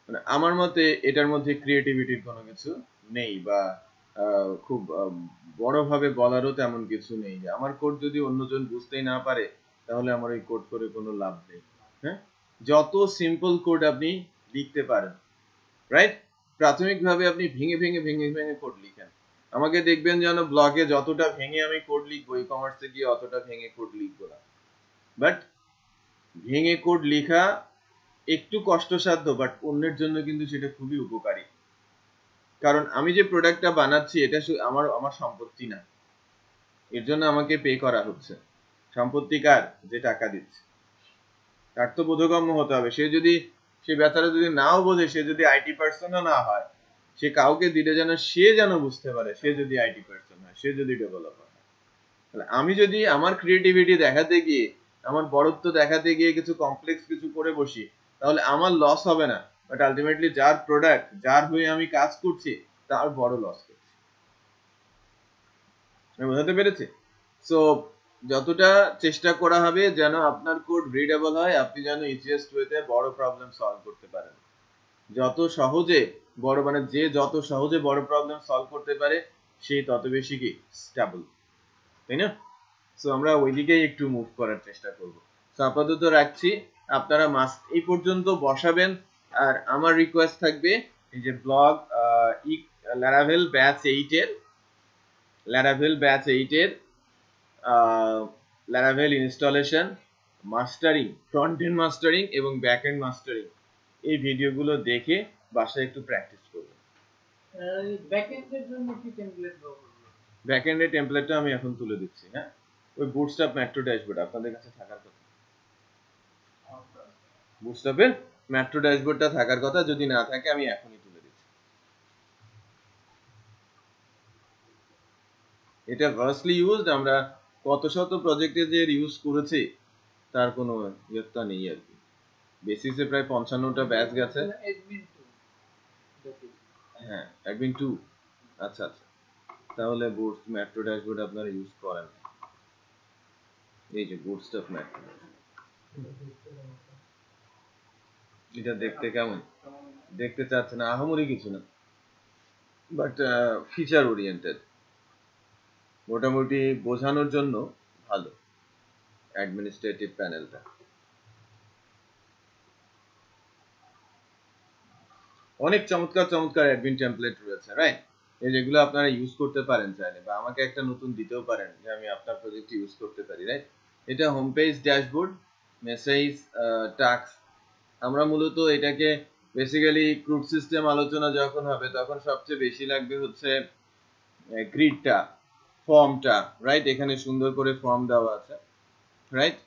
মানে আমার মতে এটার মধ্যে ক্রিয়েটিভিটির কোনো কিছু নেই বা খুব বড়ভাবে বলারও তেমন কিছু নেই যে আমার কোড যদি অন্যজন বুঝতেই না পারে তাহলে আমার ওই কোড করে কোনো লাভ নেই হ্যাঁ যত সিম্পল কোড আপনি লিখতে পারেন রাইট প্রাথমিকভাবে আপনি ভেঙে ভেঙে ভেঙে ভেঙে কোড লিখেন আমাকে দেখবেন যেন ব্লগে যতটা ভেঙে আমি কোড লিখবো ই কমার্সে গিয়ে অতটা ভেঙে কোড লিখবো না বাট ভেঙে কোড লেখা একটু কষ্টসাধ্য বাট অন্যের জন্য কিন্তু সেটা খুবই উপকারী কারণ আমি যে প্রোডাক্টটা বানাচ্ছি এটা আমার আমার সম্পত্তি না এর জন্য আমাকে পে করা হচ্ছে সম্পত্তি কার যে টাকা দিচ্ছে তার তো বোধগম্য হতে হবে সে বেচারা যদি নাও বোঝে সে যদি আইটি পার্সনও না হয় সে কাউকে দিলে যেন সে যেন বুঝতে পারে সে যদি আইটি পার্সন হয় সে যদি ডেভেলপার হয় তাহলে আমি যদি আমার ক্রিয়েটিভিটি দেখাতে গিয়ে আমার বড়ত্ব দেখাতে গিয়ে কিছু কমপ্লেক্স কিছু করে বসি তাহলে আমার লস হবে না বাট আলটিমেটলি যার প্রোডাক্ট যার হয়ে আমি কাজ করছি তার বড় লস করছি আমি বোঝাতে পেরেছি সো যতটা চেষ্টা করা হবে যেন আপনার কোড রিডেবল হয় আপনি যেন ইজিয়েস্ট ওয়েতে বড় প্রবলেম সলভ করতে পারেন যত সহজে বড় মানে যে যত সহজে বড় প্রবলেম সলভ করতে পারে সে তত বেশি কি স্টেবল তাই না সো আমরা ওইদিকেই একটু মুভ করার চেষ্টা করব সো আপাতত রাখছি আপনারা মাস্ট এই পর্যন্ত বসাবেন আর আমার রিকোয়েস্ট থাকবে এই যে ব্লগ ল্যারাভেল ব্যাচ 8 এর Laravel installation mastering front end mastering এবং ব্যাক এন্ড মাস্টারিং এই ভিডিওগুলো দেখে বাসায় একটু প্র্যাকটিস করবেন ব্যাকএন্ডের জন্য কি টেমপ্লেট ব্যবহার করব ব্যাকএন্ডের টেমপ্লেটটা আমি এখন তুলে দিচ্ছি হ্যাঁ ওই বুটস্ট্র্যাপ মেট্রো ড্যাশবোর্ড আপনাদের কাছে থাকার কথা বুটস্ট্র্যাপের মেট্রো ড্যাশবোর্ডটা থাকার কথা যদি না থাকে আমি এখনই তুলে দিচ্ছি এটা ভার্সলি ইউজড আমরা কত শত প্রজেক্টে যে ইউজ করেছি তার কোনো ইয়ত্তা নেই আর কি বেসিসে প্রায় 55টা ব্যাচ গেছে হ্যাঁ অ্যাডমিন 2 আচ্ছা আচ্ছা তাহলে বুটস মেট্রো ড্যাশবোর্ড আপনারা ইউজ করেন এই যে বুটস্ট্র্যাপ মেট্রো এটা দেখতে কেমন দেখতে চাচ্ছে না আহামরি কিছু না বাট ফিচার ওরিয়েন্টেড মোটামুটি বোঝানোর জন্য ভালো অ্যাডমিনিস্ট্রেটিভ প্যানেলটা অনেক চমৎকার চমৎকার অ্যাডমিন টেমপ্লেট রয়েছে রাইট এই যেগুলো আপনারা ইউজ করতে পারেন চাইলে বা আমাকে একটা নতুন দিতেও পারেন যে আমি আপনার প্রজেক্ট ইউজ করতে পারি রাইট এটা home page dashboard message task আমরা মূলত এটাকে বেসিক্যালি ক্রুড সিস্টেম আলোচনা যখন হবে তখন সবচেয়ে বেশি লাগবে হচ্ছে গ্রিডটা ফর্মটা রাইট এখানে সুন্দর করে ফর্ম দেওয়া আছে রাইট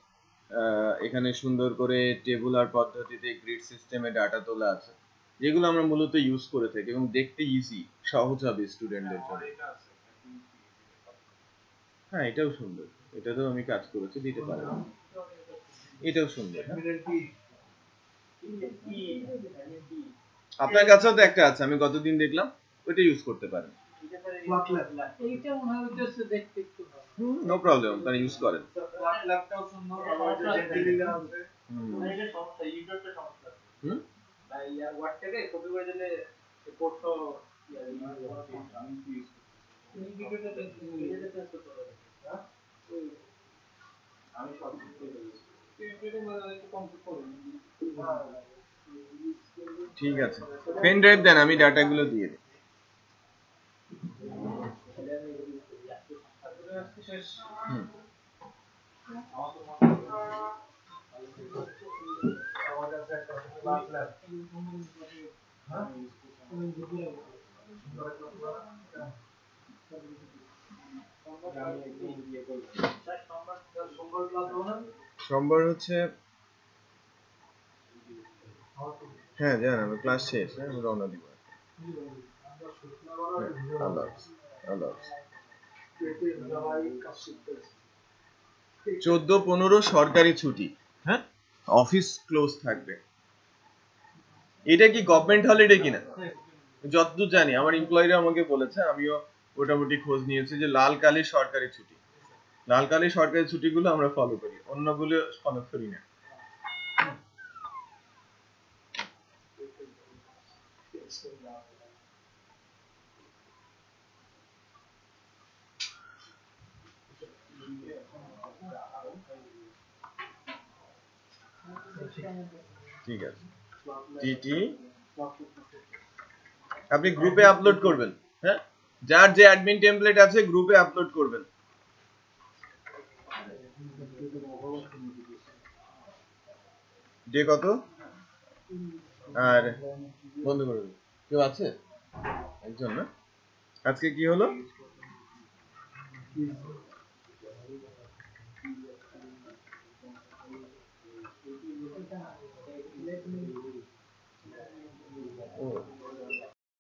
এখানে সুন্দর করে টেবুলার পদ্ধতিতে গ্রিড সিস্টেমে ডাটা তোলা আছে যেগুলো আমরা মূলত ইউজ করে থাকি এবং দেখতে ইজি সহজ হবে স্টুডেন্টদের জন্য হ্যাঁ এটাও সুন্দর এটাতেও আমি কাজ করেছি দিতে পারেন এটাও সুন্দর আপনার কাছেও তো একটা আছে আমি গতদিন দেখলাম ওইটা ইউজ করতে পারেন এইটা মনে হয় হচ্ছে দেখতে একটু ভালো নো প্রবলেম তারা ইউজ করেন ফ্ল্যাগটাও সুন্দর আমার যে দিলে আছে এটা সমস্যা ইউটিউবটা সমস্যা ভাই ইয়ার ওয়ার্ড থেকে কপি করে দিলে কোডটা আমি কি ইউজ করতে এই ভিডিওটা দেখতে করতে পারবে হ্যাঁ আমি সব কিছু করে দিয়েছি ভিডিওটা মানে একটু কমপ্লিট করে ঠিক আছে পেন ড্রাইভ দেন আমি ডাটাগুলো দিয়ে দিই সোমবার হচ্ছে হ্যাঁ জান আমি ক্লাস শেষ আমি রওনা দিব আল্লাহ হাফেজ। আল্লাহ হাফেজ। 14-15 সরকারি ছুটি, হ্যাঁ অফিস ক্লোজ থাকবে। এটা কি গভর্নমেন্ট হলিডে কিনা? যতদূর জানি আমার এমপ্লয়িরা আমাকে বলেছে, আমিও মোটামুটি খোঁজ নিয়েছি যে লাল কালি সরকারি ছুটি, লাল কালি সরকারি ছুটিগুলো আমরা ফলো করি, অন্যগুলো ফলো করি না। ঠিক আছে টিটি আপনি গ্রুপে আপলোড করবেন, হ্যাঁ যার যে অ্যাডমিন টেমপ্লেট আছে গ্রুপে আপলোড করবেন। ডে কত আর বন্ধ করে দেব। কেউ আছে একজন না? আজকে কি হলো?